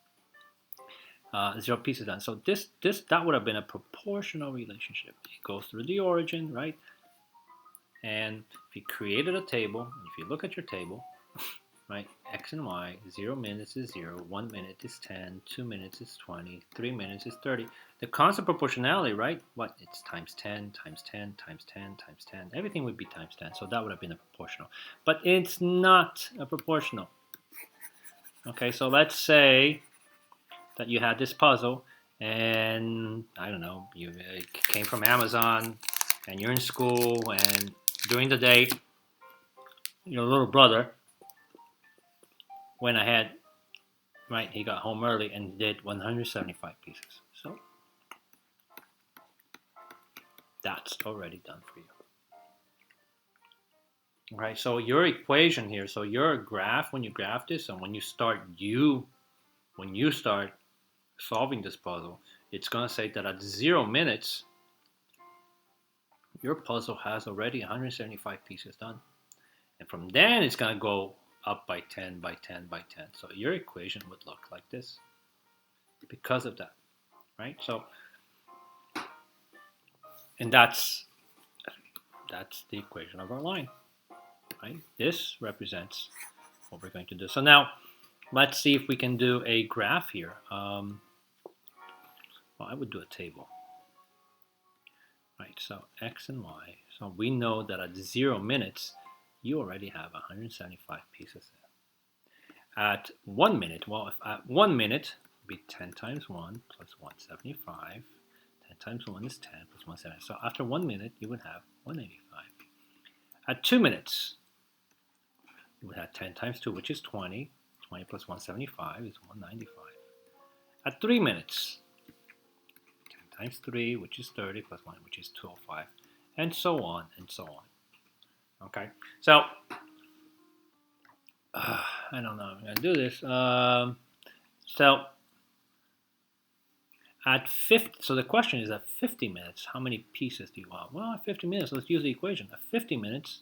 0 pieces done. So that would have been a proportional relationship. It goes through the origin, right? And if you created a table, if you look at your table, right, x and y, 0 minutes is 0, 1 minute is 10, 2 minutes is 20, 3 minutes is 30. The constant proportionality, right, what, it's times 10, times 10, times 10, times 10. Everything would be times 10, so that would have been a proportional. But it's not a proportional. Okay, so let's say that you had this puzzle, and I don't know, you came from Amazon, and you're in school, and during the day, your little brother went ahead, right, he got home early and did 175 pieces. So that's already done for you. All right, so your equation here, so your graph, when you graph this, and when you start solving this puzzle, it's going to say that at 0 minutes, your puzzle has already 175 pieces done. And from then, it's going to go up by 10, by 10, by 10. So your equation would look like this because of that, right? So, and that's the equation of our line, right? This represents what we're going to do. So now, let's see if we can do a graph here. Well, I would do a table. Right, so x and y. So we know that at 0 minutes, you already have 175 pieces there. At 1 minute, well, if at 1 minute, it would be 10 times 1 plus 175. 10 times 1 is 10 plus 175. So after 1 minute, you would have 185. At 2 minutes, you would have 10 times 2, which is 20. 20 plus 175 is 195. At 3 minutes, times 3, which is 30, plus 1, which is 205, and so on and so on. Okay, so I don't know I'm going to do this. So at 50, so the question is at 50 minutes, how many pieces do you want? Well, at 50 minutes, let's use the equation. At 50 minutes,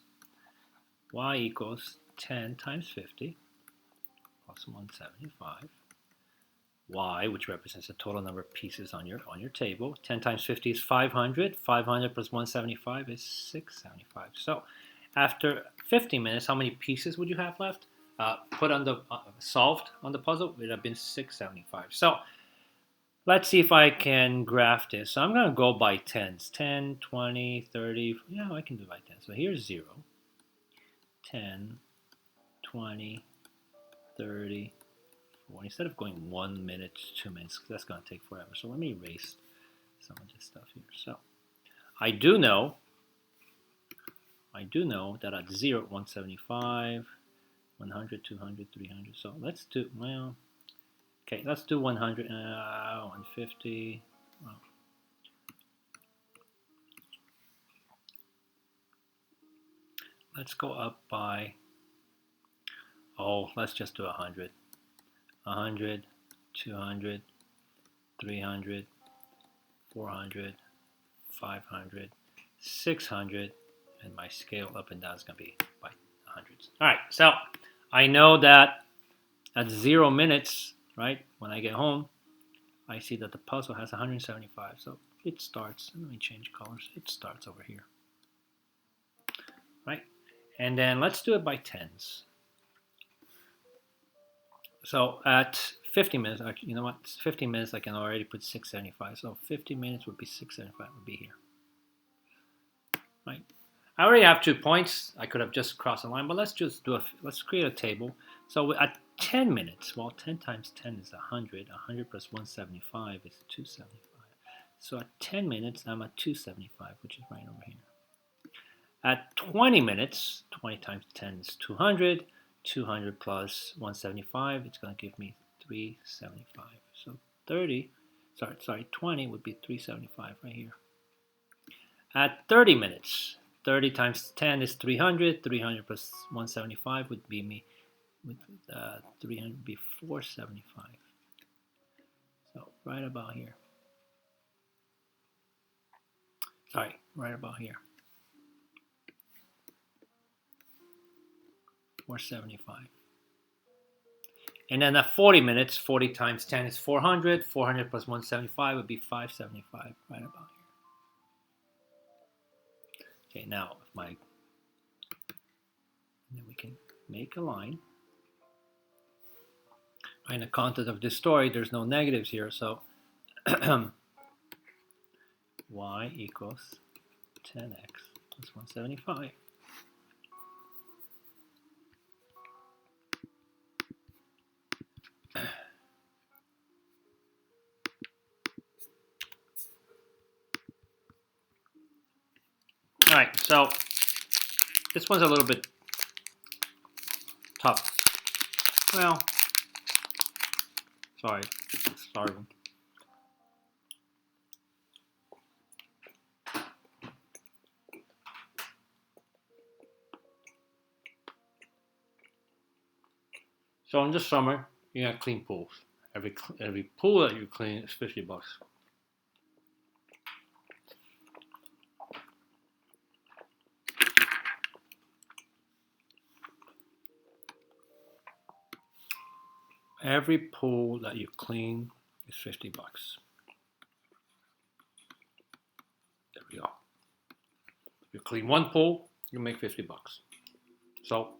y equals 10 times 50 plus 175. Y, which represents the total number of pieces on your table. 10 times 50 is 500. 500 plus 175 is 675. So after 50 minutes, how many pieces would you have left? Put on the solved on the puzzle, it would have been 675. So let's see if I can graph this. So I'm going to go by tens. 10, 20, 30. Yeah, I can do by 10. So here's 0, 10, 20, 30. Instead of going 1 minute, 2 minutes, because that's going to take forever. So let me erase some of this stuff here. So I do know that at 0, 175, 100, 200, 300. So let's do, well, okay, let's do 100, 150. Well, let's go up by, let's just do 100. 100, 200, 300, 400, 500, 600, and my scale up and down is going to be by hundreds. All right, so I know that at 0 minutes, right, when I get home, I see that the puzzle has 175. So it starts, let me change colors, it starts over here. Right? And then let's do it by tens. So at 50 minutes, you know what? 50 minutes, I can already put 675. So 50 minutes would be 675 would be here. Right? I already have 2 points. I could have just crossed the line, but let's just do let's create a table. So at 10 minutes, well, 10 times 10 is 100. 100 plus 175 is 275. So at 10 minutes, I'm at 275, which is right over here. At 20 minutes, 20 times 10 is 200. 200 plus 175, it's going to give me 375. So 20 would be 375 right here. At 30 minutes, 30 times 10 is 300. 300 plus 175 would be 300 would be 475. So right about here. Sorry, right about here. 475. And then at 40 minutes, 40 times 10 is 400. 400 plus 175 would be 575, right about here. Okay, now then we can make a line. In the content of this story, there's no negatives here, so y equals 10x plus 175. All right, so this one's a little bit tough. Well, sorry, it's starving. So in the summer, you have clean pools. Every pool that you clean is $50. Every pool that you clean is $50. There we go. If you clean one pool, you make $50. So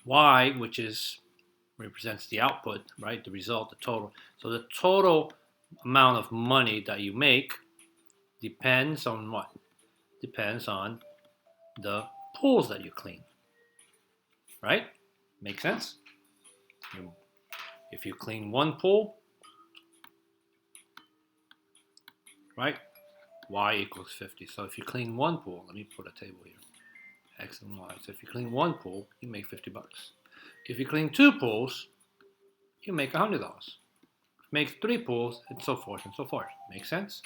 Y, which represents the output, right? The result, the total. So the total amount of money that you make depends on what? Depends on the pools that you clean, right? Make sense? If you clean one pool, right? Y equals 50. So if you clean one pool, let me put a table here. X and Y. So if you clean one pool, you make $50. If you clean two pools, you make $100. Make 3 pools, and so forth and so forth. Make sense?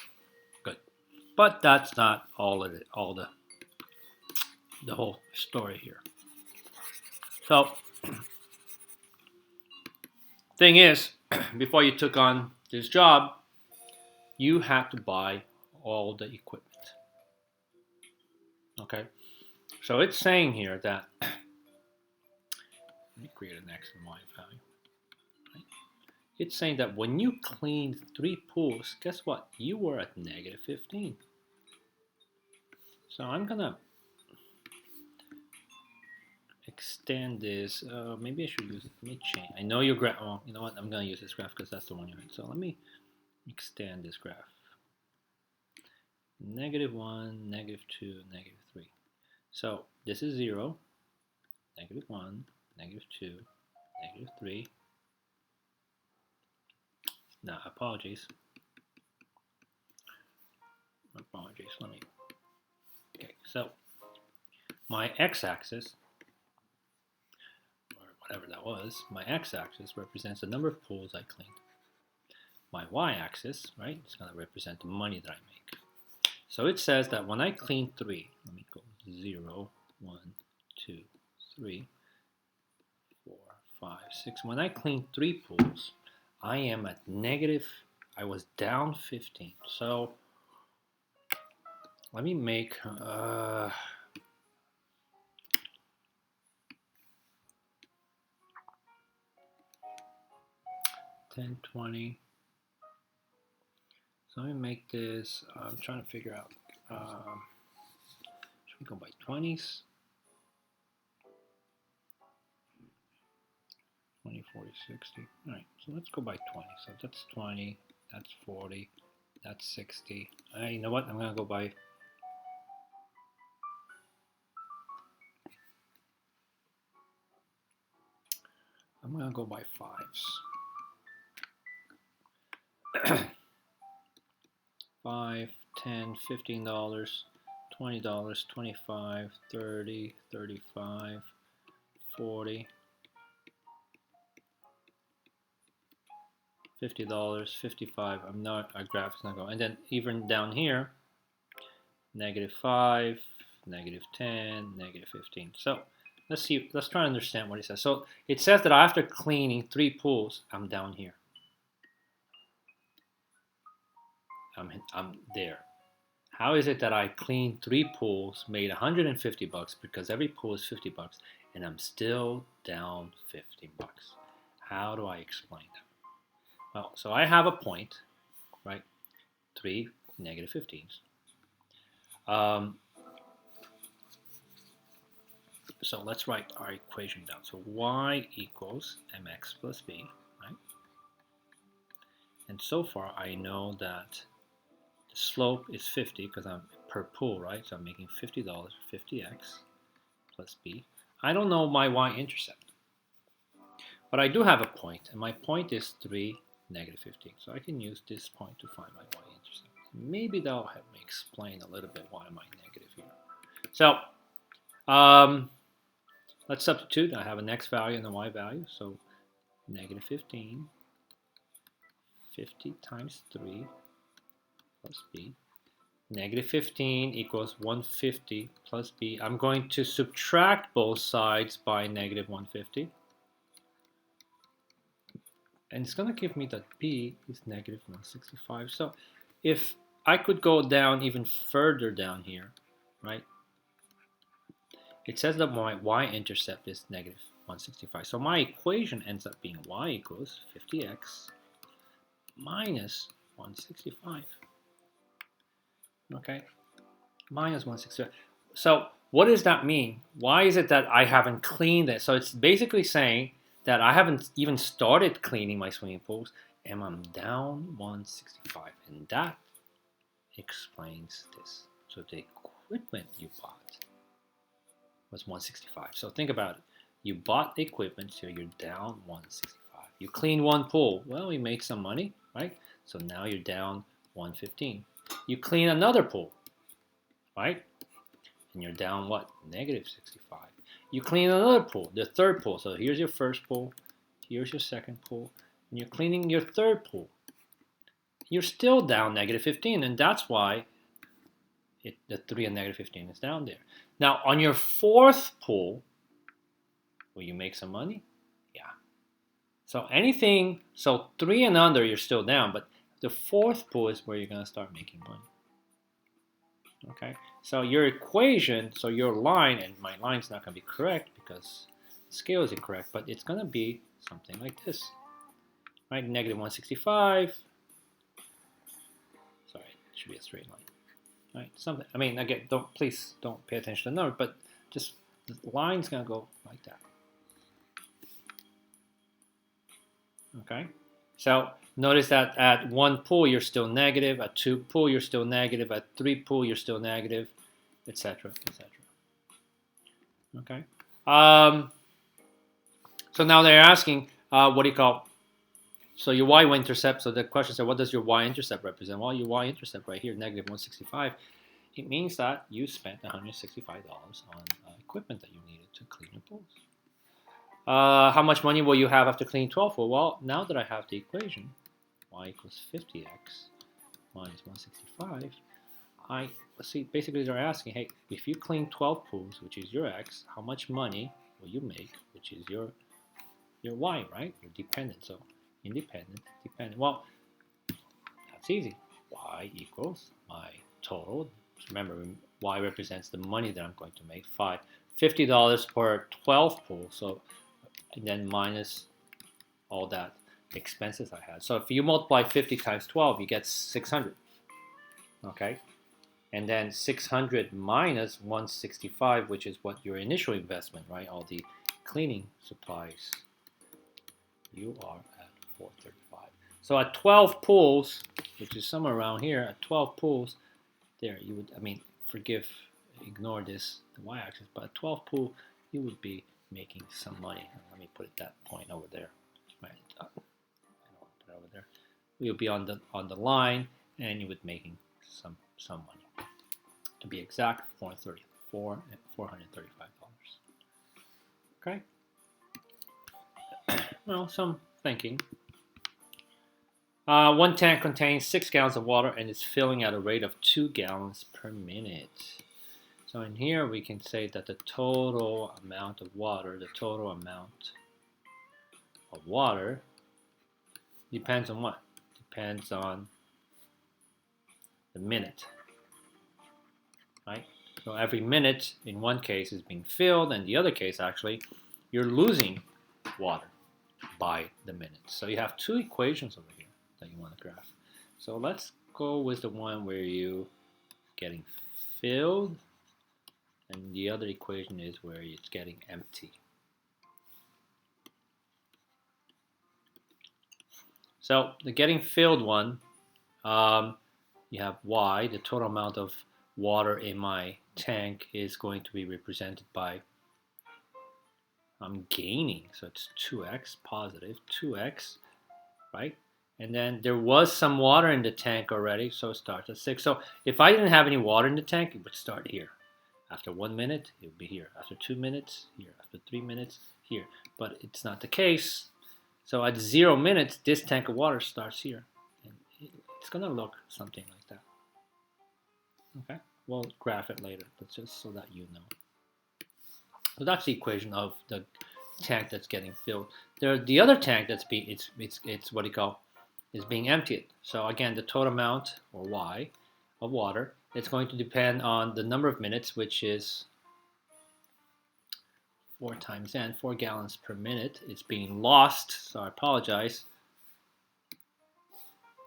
Good. But that's not all of it, the whole story here. So, thing is, before you took on this job, you had to buy all the equipment. Okay? So it's saying here that, let me create an X and Y value. Right? It's saying that when you cleaned 3 pools, guess what? You were at negative 15. So I'm gonna extend this. Maybe I should use it. Let me change. I know your graph. Oh, you know what? I'm gonna use this graph because that's the one you had. So let me extend this graph. -1, -2, -3. So this is 0, -1, -2, -3. No, apologies. Let me. Okay, so my x-axis, or whatever that was, my x-axis represents the number of pools I cleaned. My y-axis, right, it's going to represent the money that I make. So it says that when I clean 3, let me go 0, 1, 2, 3, 4, 5, 6. When I clean 3 pools, I am at I was down 15. So let me make 10, 20, let me make this, I'm trying to figure out, should we go by 20s? 20, 40, 60. All right, so let's go by 20. So that's 20, that's 40, that's 60. You know what? I'm going to go by fives. 5, 10, $15, $20, 25, 30, 35, 40, $50, 55. I'm not, our graph is not going. And then even down here, -5, -10, -15. So let's see, let's try to understand what it says. So it says that after cleaning 3 pools, I'm down here. I'm there. How is it that I cleaned 3 pools, made $150 because every pool is $50, and I'm still down $50? How do I explain that? Well, so I have a point, right? 3 -15s. So let's write our equation down. So y equals mx plus b, right? And so far I know that the slope is 50 because I'm per pool, right? So I'm making $50 for 50x plus b. I don't know my y-intercept, but I do have a point, and my point is 3 -15. So I can use this point to find my y-intercept. Maybe that'll help me explain a little bit why am I negative here. So let's substitute. I have an x value and a y value. So -15, 50 times 3 plus b. -15 equals 150 plus b. I'm going to subtract both sides by -150. And it's going to give me that b is -165. So if I could go down even further down here, right? It says that my y-intercept is -165. So my equation ends up being y equals 50x minus 165. Okay, minus 165. So what does that mean? Why is it that I haven't cleaned it? So it's basically saying that I haven't even started cleaning my swimming pools, and I'm down 165, and that explains this. So the equipment you bought was 165. So think about it. You bought equipment, so you're down 165. You cleaned 1 pool. Well, you made some money, right? So now you're down 115. You clean another pool, right? And you're down what? -65. You clean another pool, the 3rd pool. So here's your 1st pool, here's your 2nd pool, and you're cleaning your 3rd pool. You're still down -15, and that's why the 3 and -15 is down there. Now on your 4th pool, will you make some money? Yeah. So anything, so 3 and under, you're still down, but the 4th pool is where you're going to start making money. Okay, so your equation, so your line, and my line's not going to be correct because the scale is incorrect, but it's going to be something like this, right? -165. Sorry, it should be a straight line, right? Something. I mean, again, please don't pay attention to the number, but just the line's going to go like that. Okay, so notice that at 1 pool you're still negative, at 2 pool you're still negative, at 3 pool you're still negative, etc., etc. Okay. So now they're asking, what do you call? So your y-intercept. So the question said, what does your y-intercept represent? Well, your y-intercept right here, -165. It means that you spent $165 on equipment that you needed to clean your pools. How much money will you have after cleaning 12 pools? Well, now that I have the equation, y equals 50x minus 165, let's see, basically they're asking, hey, if you clean 12 pools, which is your x, how much money will you make, which is your y, right? Your dependent. So independent, dependent. Well, that's easy. Y equals my total. Remember, y represents the money that I'm going to make. $50 per 12 pool. So, and then minus all that expenses I had. So if you multiply 50 times 12, you get 600. okay? And then 600 minus 165, which is what your initial investment, right? All the cleaning supplies. You are at 435. So at 12 pools, which is somewhere around here, at 12 pools, there you would, ignore this, the y-axis, but at 12 pool, you would be making some money. Let me put that point over there. Right, I don't want to put it over there. You'll be on the line, and you would be making some money. To be exact, $435. Okay. Well, some thinking. One tank contains 6 gallons of water and is filling at a rate of 2 gallons per minute. So in here we can say that the total amount of water, depends on what? Depends on the minute, right? So every minute in one case is being filled, and the other case actually you're losing water by the minute. So you have two equations over here that you want to graph. So let's go with the one where you getting filled, and the other equation is where it's getting empty. So the getting filled one, you have y, the total amount of water in my tank is going to be represented by, I'm gaining, so it's 2x, positive 2x, right? And then there was some water in the tank already, so it starts at 6. So if I didn't have any water in the tank, it would start here. After 1 minute, it would be here. After 2 minutes, here. After 3 minutes, here. But it's not the case. So at 0 minutes, this tank of water starts here. And it's going to look something like that. Okay? We'll graph it later, but just so that you know. So that's the equation of the tank that's getting filled. The other tank that's it's what you call is being emptied. So again, the total amount, or y, of water, it's going to depend on the number of minutes, which is 4 times n, 4 gallons per minute. It's being lost, so I apologize,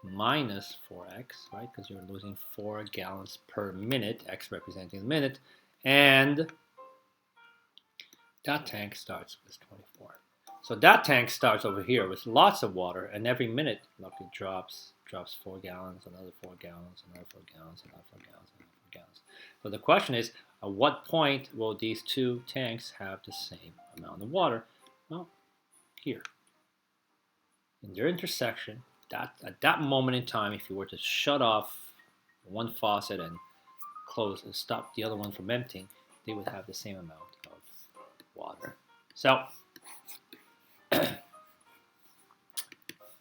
minus 4x, right? Because you're losing 4 gallons per minute, x representing the minute, and that tank starts with 24. So that tank starts over here with lots of water, and every minute, look, it drops 4 gallons, another 4 gallons, another 4 gallons, another 4 gallons, another 4 gallons. So the question is, at what point will these two tanks have the same amount of water? Well, here. In their intersection, at that moment in time, if you were to shut off one faucet and close and stop the other one from emptying, they would have the same amount of water. So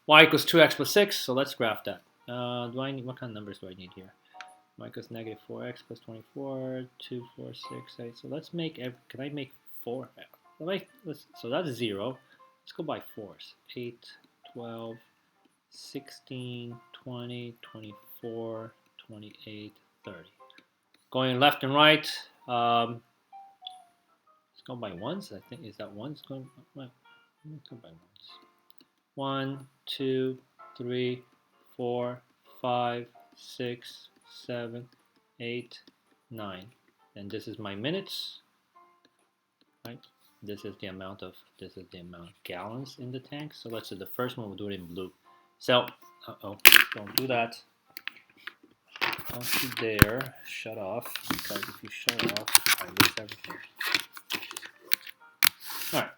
y equals 2x plus 6, so let's graph that. What kind of numbers do I need here? Y equals negative 4x plus 24, 2, 4, 6, 8. So let's make, can I make 4? So that's 0. Let's go by 4s. 8, 12, 16, 20, 24, 28, 30. Going left and right, let's go by ones. I think, is that ones going? Let's go by ones. 1, 2, 3, 4, 5, 6, 7, 8, 9. And this is my minutes, right? This is the amount of gallons in the tank. So let's do the first one, we'll do it in blue. So, don't do that. Don't you dare shut off, because if you shut off, I lose everything. All right.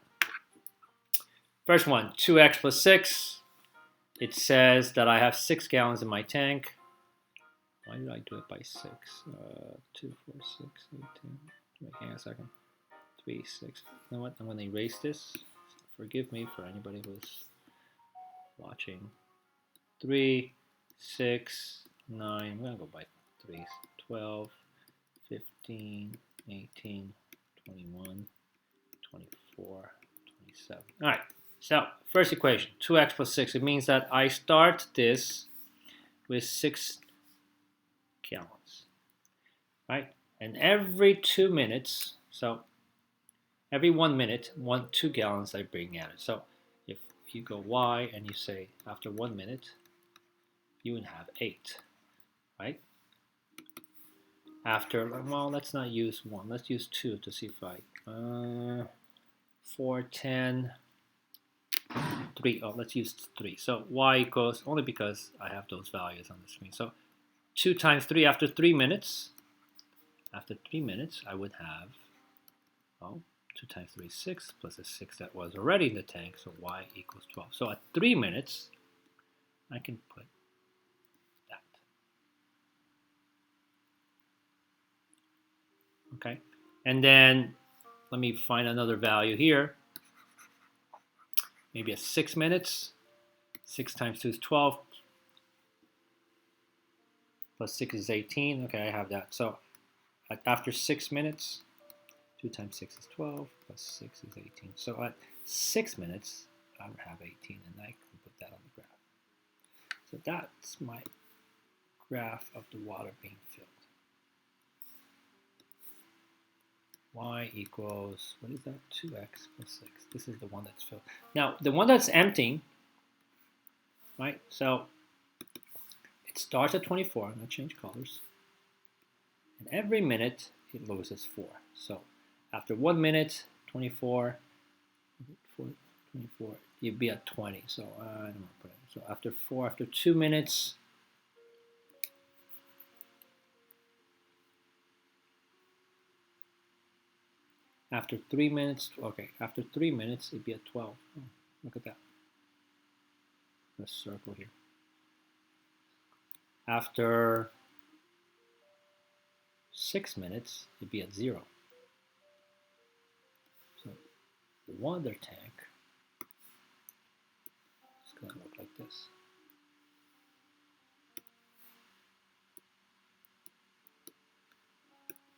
First one, 2x plus 6. It says that I have 6 gallons in my tank. Why did I do it by 6? 2, 4, 6, 8, 10. Wait, hang on a second. 3, 6. You know what? I'm going to erase this. Forgive me for anybody who's watching. 3, 6, 9. I'm going to go by 3. 12, 15, 18, 21, 24, 27. All right. So, first equation, 2x plus 6. It means that I start this with 6 gallons, right? And every 2 minutes, so every 1 minute, 2 gallons I bring added. So if you go y and you say after 1 minute, you would have 8, right? After, well, let's not use 1. Let's use 2 to see if I, 4, 10, 3. Oh, let's use 3. So y equals, only because I have those values on the screen. So 2 times 3 after 3 minutes. After 3 minutes, I would have, oh, 2 times 3 is 6, plus the 6 that was already in the tank, so y equals 12. So at 3 minutes, I can put that. Okay, and then let me find another value here. Maybe at 6 minutes. 6 times 2 is 12. Plus 6 is 18. Okay, I have that. So after 6 minutes, 2 times 6 is 12, plus 6 is 18. So at 6 minutes, I would have 18, and I can put that on the graph. So that's my graph of the water being filled. Y equals, what is that? 2x plus 6. This is the one that's filled. Now, the one that's emptying, right? So it starts at 24. I'm going to change colors. And every minute, it loses 4. So after 1 minute, 24, 24, you'd be at 20. So I don't want to put it. So after 2 minutes, after 3 minutes, okay, after 3 minutes, it'd be at 12. Oh, look at that. Let's circle here. After 6 minutes, it'd be at 0. So the water tank is going to look like this.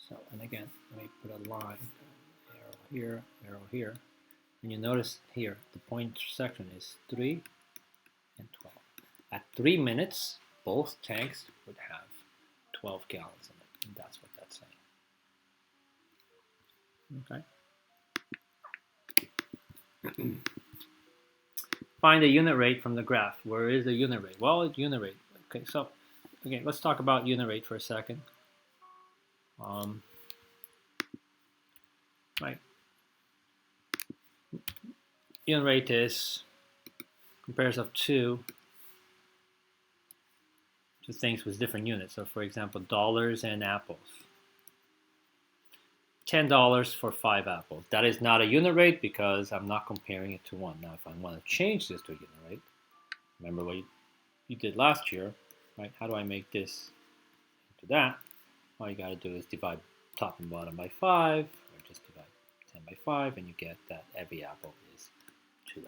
So, and again, let me put a line, arrow here, and you notice here the point intersection is 3 and 12. At 3 minutes, both tanks would have 12 gallons in it, and that's what that's saying. Okay. Find the unit rate from the graph. Where is the unit rate? Well, it's unit rate. Okay, so again, let's talk about unit rate for a second. Right. Unit rate is compares of two things with different units. So for example, dollars and apples. $10 for 5 apples. That is not a unit rate because I'm not comparing it to 1. Now if I want to change this to a unit rate, remember what you did last year, right? How do I make this into that? All you got to do is divide top and bottom by 5, or just divide 10 by 5, and you get that every apple is $2.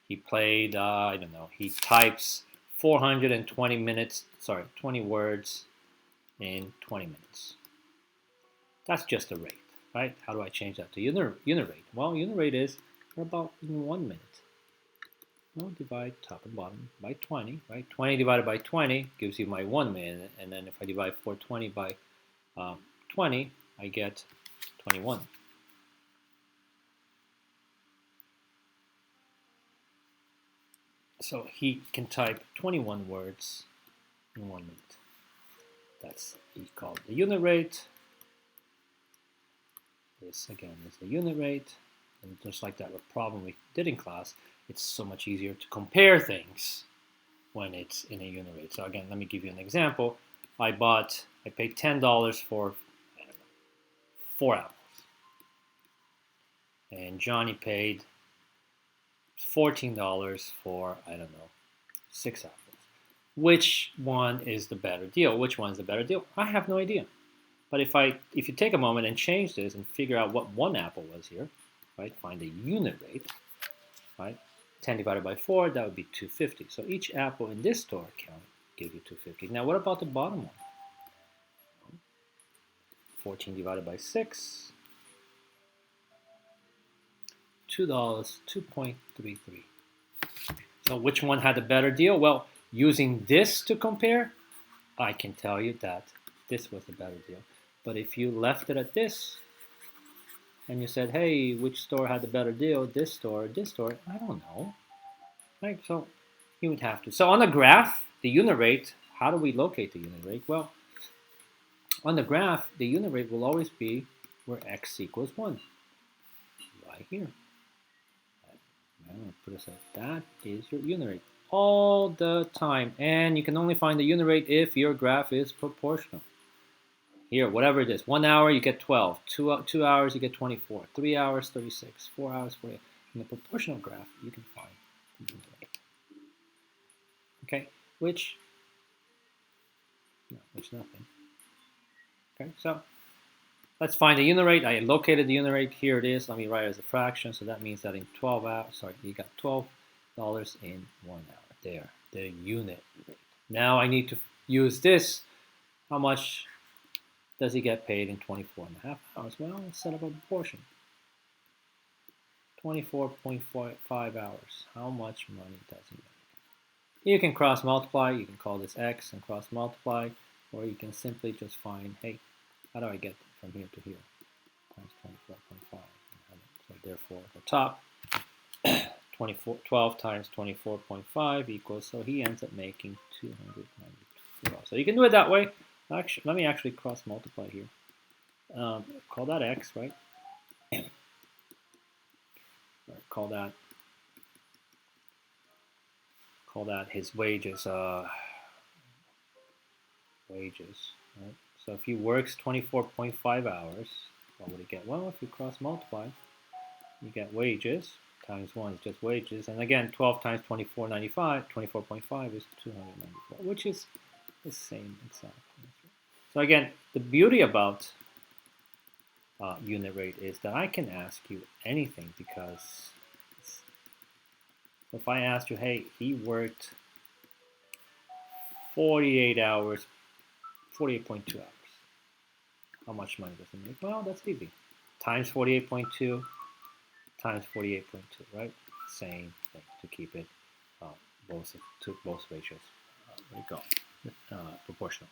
He played, I don't know, he types 20 words in 20 minutes. That's just a rate, right? How do I change that to unit rate? Well, unit rate is about in 1 minute. Well, divide top and bottom by 20, right? 20 divided by 20 gives you my 1 minute, and then if I divide 420 by 20, I get 21. So he can type 21 words in 1 minute. That's called the unit rate. This again is the unit rate, and just like that problem we did in class, it's so much easier to compare things when it's in a unit rate. So again, let me give you an example. I paid $10 for, I don't know, 4 apples, and Johnny paid $14 for, I don't know, 6 apples. Which one is the better deal? Which one's the better deal? I have no idea. But if you take a moment and change this and figure out what 1 apple was here, right? Find the unit rate, right? 10 divided by 4, that would be 250. So each apple in this store can give you 250. Now what about the bottom one? 14 divided by 6, $2, 2.33. So which one had a better deal? Well, using this to compare, I can tell you that this was the better deal. But if you left it at this, and you said, hey, which store had the better deal, this store, I don't know. Right? So you would have to. So on the graph, the unit rate, how do we locate the unit rate? Well, on the graph, the unit rate will always be where x equals 1. Right here. I'm going to put this like that is your unit rate all the time. And you can only find the unit rate if your graph is proportional. Here, whatever it is, 1 hour you get 12, 2 hours you get 24, 3 hours 36, 4 hours 48. In the proportional graph, you can find the unit rate. Okay, which nothing. Okay, so let's find the unit rate. I located the unit rate. Here it is. Let me write it as a fraction. So that means that in 12 hours, sorry, you got $12 in 1 hour. There, the unit rate. Now I need to use this. How much does he get paid in 24.5 hours? Well, let's set up a proportion. 24.5 hours. How much money does he make? You can cross multiply. You can call this x and cross multiply. Or you can simply just find, hey, how do I get from here to here? Times 24.5. So therefore, the top 12 times 24.5 equals, so he ends up making $292. So you can do it that way. Actually, let me actually cross multiply here. Call that x, right? Call that his wages. Wages, right? So if he works 24.5 hours, what would he get? Well, if you cross multiply, you get wages times 1 is just wages, and again 12 times 24.5 is 294, which is the same exact answer. So again, the beauty about unit rate is that I can ask you anything, because if I asked you, hey, he worked 48 hours, 48.2 hours. How much money does he make? Well, that's easy. Times 48.2 times 48.2, right? Same thing to keep it both ratios. There you go. Proportional.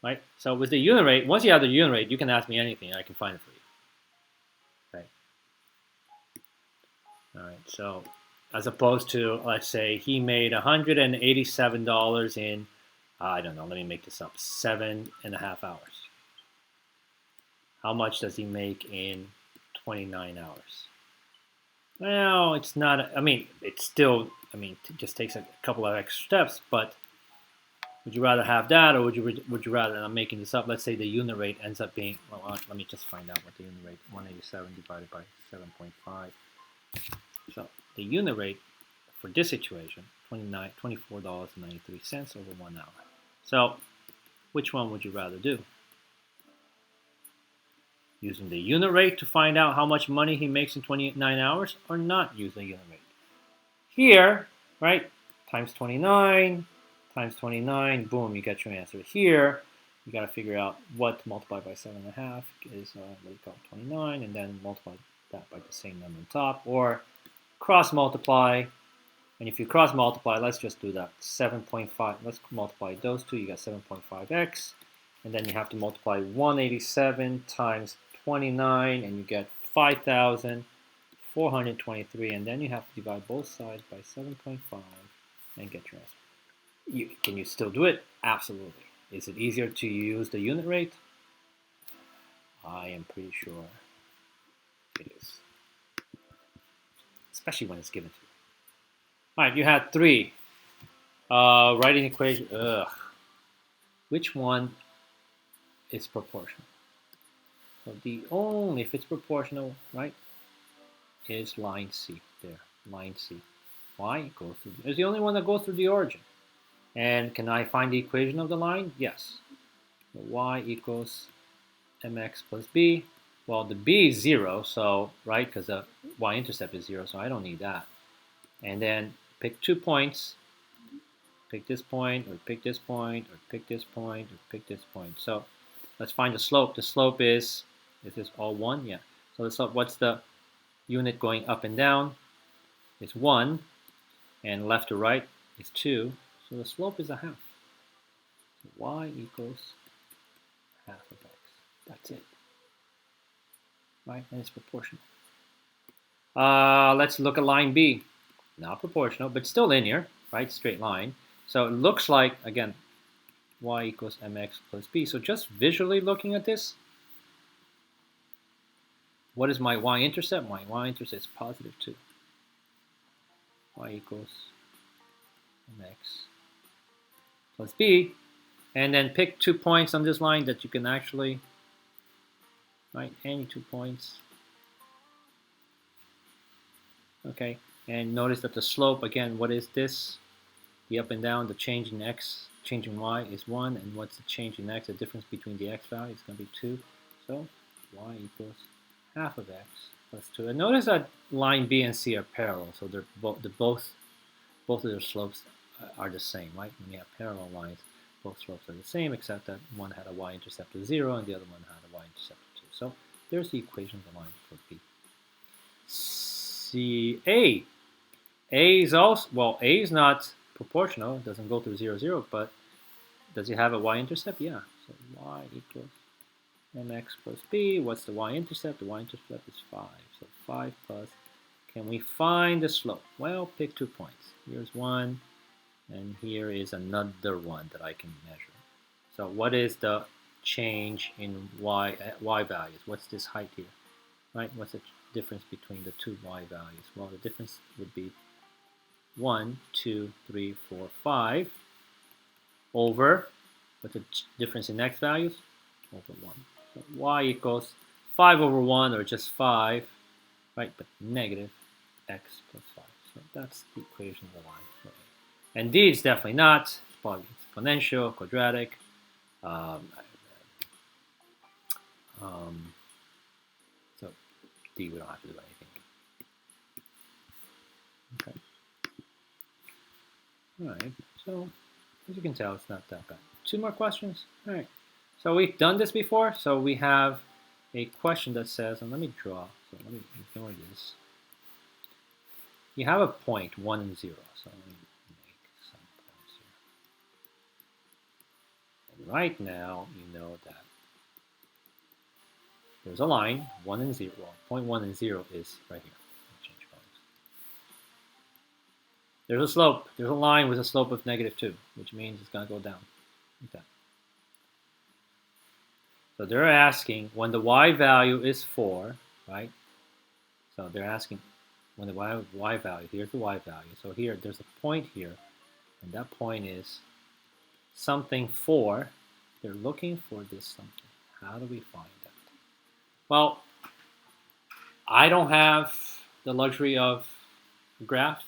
Right? So with the unit rate, once you have the unit rate, you can ask me anything. I can find it for you. Okay. All right. So as opposed to, let's say, he made $187 in, I don't know, let me make this up, 7.5 hours. How much does he make in 29 hours? Well, it's not, I mean, it's still, it just takes a couple of extra steps, but would you rather have that, or would you rather, and I'm making this up, let's say the unit rate ends up being, well, let me just find out what the unit rate, 187 divided by 7.5. So the unit rate for this situation, $24.93 over 1 hour. So which one would you rather do? Using the unit rate to find out how much money he makes in 29 hours, or not use the unit rate? Here, right, times 29, boom, you get your answer. Here, you got to figure out what to multiply by 7.5 is, what we call 29, and then multiply that by the same number on top, or cross multiply. And if you cross multiply, let's just do that. 7.5, let's multiply those two, you got 7.5x, and then you have to multiply 187 times 29, and you get 5,423, and then you have to divide both sides by 7.5 and get your answer. Can you still do it? Absolutely. Is it easier to use the unit rate? I am pretty sure it is, especially when it's given to you. All right, you had 3. Writing equation. Which one is proportional? So the only, if it's proportional, right, is line C there. Line C. Why? It goes through. It's the only one that goes through the origin. And can I find the equation of the line? Yes. So y equals mx plus b. Well, the b is 0, so right, because the y-intercept is 0, so I don't need that. And then pick 2 points. Pick this point, or pick this point, or pick this point, or pick this point. So let's find the slope. The slope is this all 1? Yeah. So the slope, what's the unit going up and down? It's 1, and left to right is 2. So the slope is a half. So y equals half of x. That's it. Right, and it's proportional. Let's look at line B. Not proportional, but still linear, right? Straight line. So it looks like, again, y equals mx plus b. So just visually looking at this, what is my y-intercept? My y-intercept is positive 2. Y equals mx plus b. And then pick 2 points on this line that you can actually, right, any 2 points. Okay, and notice that the slope, again, what is this? The up and down, the change in x, change in y is 1, and what's the change in x? The difference between the x value is going to be 2. So y equals half of x plus 2. And notice that line B and C are parallel, so they're both of their slopes are the same, right? When you have parallel lines, both slopes are the same, except that one had a y-intercept of 0 and the other one had a y-intercept of 2. So there's the equation of the line for B. C, A. A is also, well, A is not proportional. It doesn't go through 0, 0, but does it have a y-intercept? Yeah. So y equals mx plus b. What's the y-intercept? The y-intercept is 5. So 5 plus. Can we find the slope? Well, pick 2 points. Here's one, and here is another one that I can measure. So what is the change in y values? What's this height here? Right? What's the difference between the two y values? Well, the difference would be 1, 2, 3, 4, 5 over, what's the difference in x values? Over 1. So y equals 5 over 1, or just 5, right? But negative x plus 5. So that's the equation of the line for A. And D is definitely not. It's probably exponential, quadratic. So D, we don't have to do anything. Okay. All right. So as you can tell, it's not that bad. 2 more questions. All right. So we've done this before. So we have a question that says, and let me draw. So let me ignore this. You have a point 1 and 0. So let me make some points here. And right now, you know that there's a line 1 and 0. Well, point 1 and 0 is right here. Change colors. There's a slope. There's a line with a slope of -2, which means it's going to go down. Like that. So they're asking when the y value is 4, right? So they're asking when the y value, here's the y value. So here, there's a point here, and that point is something 4. They're looking for this something. How do we find that? Well, I don't have the luxury of graph,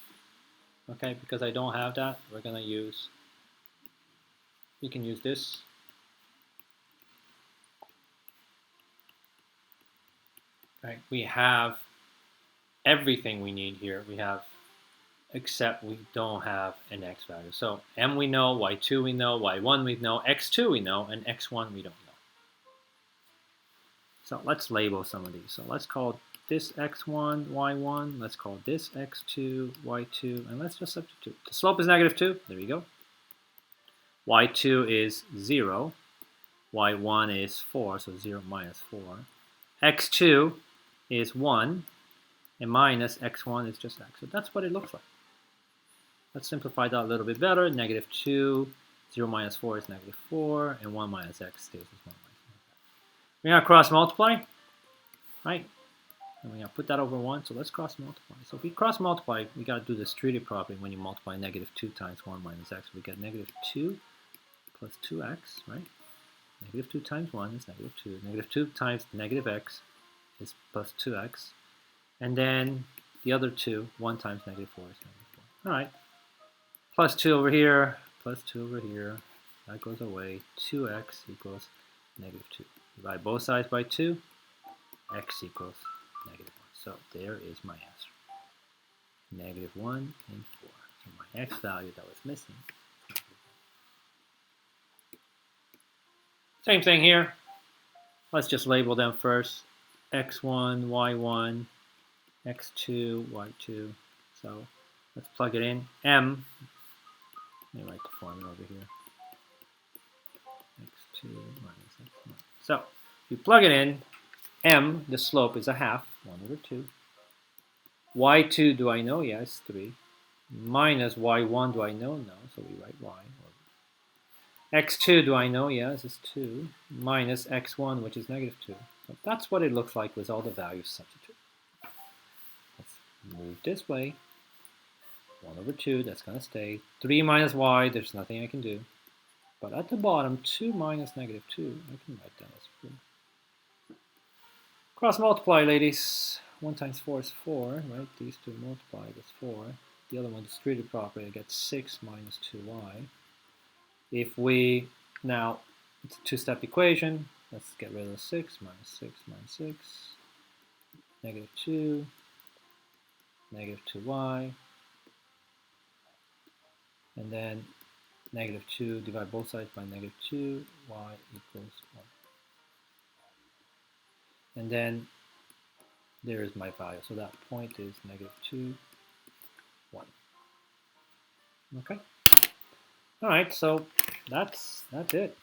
okay, because I don't have that. We're going to use, we can use this. Right, we have everything we need here. We have, except we don't have an x value. So m we know, y2 we know, y1 we know, x2 we know, and x1 we don't know. So let's label some of these. So let's call this x1, y1. Let's call this x2, y2, and let's just substitute. The slope is -2. There you go. y2 is 0. y1 is 4, so 0 minus 4. x2 is 1, and minus x1 is just x. So that's what it looks like. Let's simplify that a little bit better. -2, 0 minus 4 is -4, and 1 minus x stays as 1 minus x. We're going to cross multiply, right? And we're going to put that over 1, so let's cross multiply. So if we cross multiply, we got to do the Streeter property. When you multiply -2 times 1 minus x, we get -2 plus 2x, right? -2 times 1 is -2. -2 times -x is plus 2x. And then the other 2, 1 times -4 is -4. All right. Plus 2 over here, plus 2 over here. That goes away. 2x equals -2. Divide both sides by 2. X equals -1. So there is my answer. -1 and 4. So my x value that was missing. Same thing here. Let's just label them first. x1, y1, x2, y2. So let's plug it in. M, let me write the formula over here. x2 minus x1. So if you plug it in, m, the slope is a half, 1 over 2. y2, do I know? Yes, 3. Minus y1, do I know? No, so we write y. x2, do I know? Yes, it's 2. Minus x1, which is negative 2. So that's what it looks like with all the values substituted. Let's move this way. 1 over 2, that's going to stay. 3 minus y, there's nothing I can do. But at the bottom, 2 minus negative 2, I can write that as 4. Cross multiply, ladies. 1 times 4 is 4, right? These two multiply, that's 4. The other one, distributed property, I get 6 minus 2y. If we, now, it's a two-step equation. Let's get rid of 6, minus 6, minus 6. Negative 2, negative 2y. And then negative 2, divide both sides by negative 2, y equals 1. And then there is my value. So that point is negative 2, 1. Okay. All right, so that's it.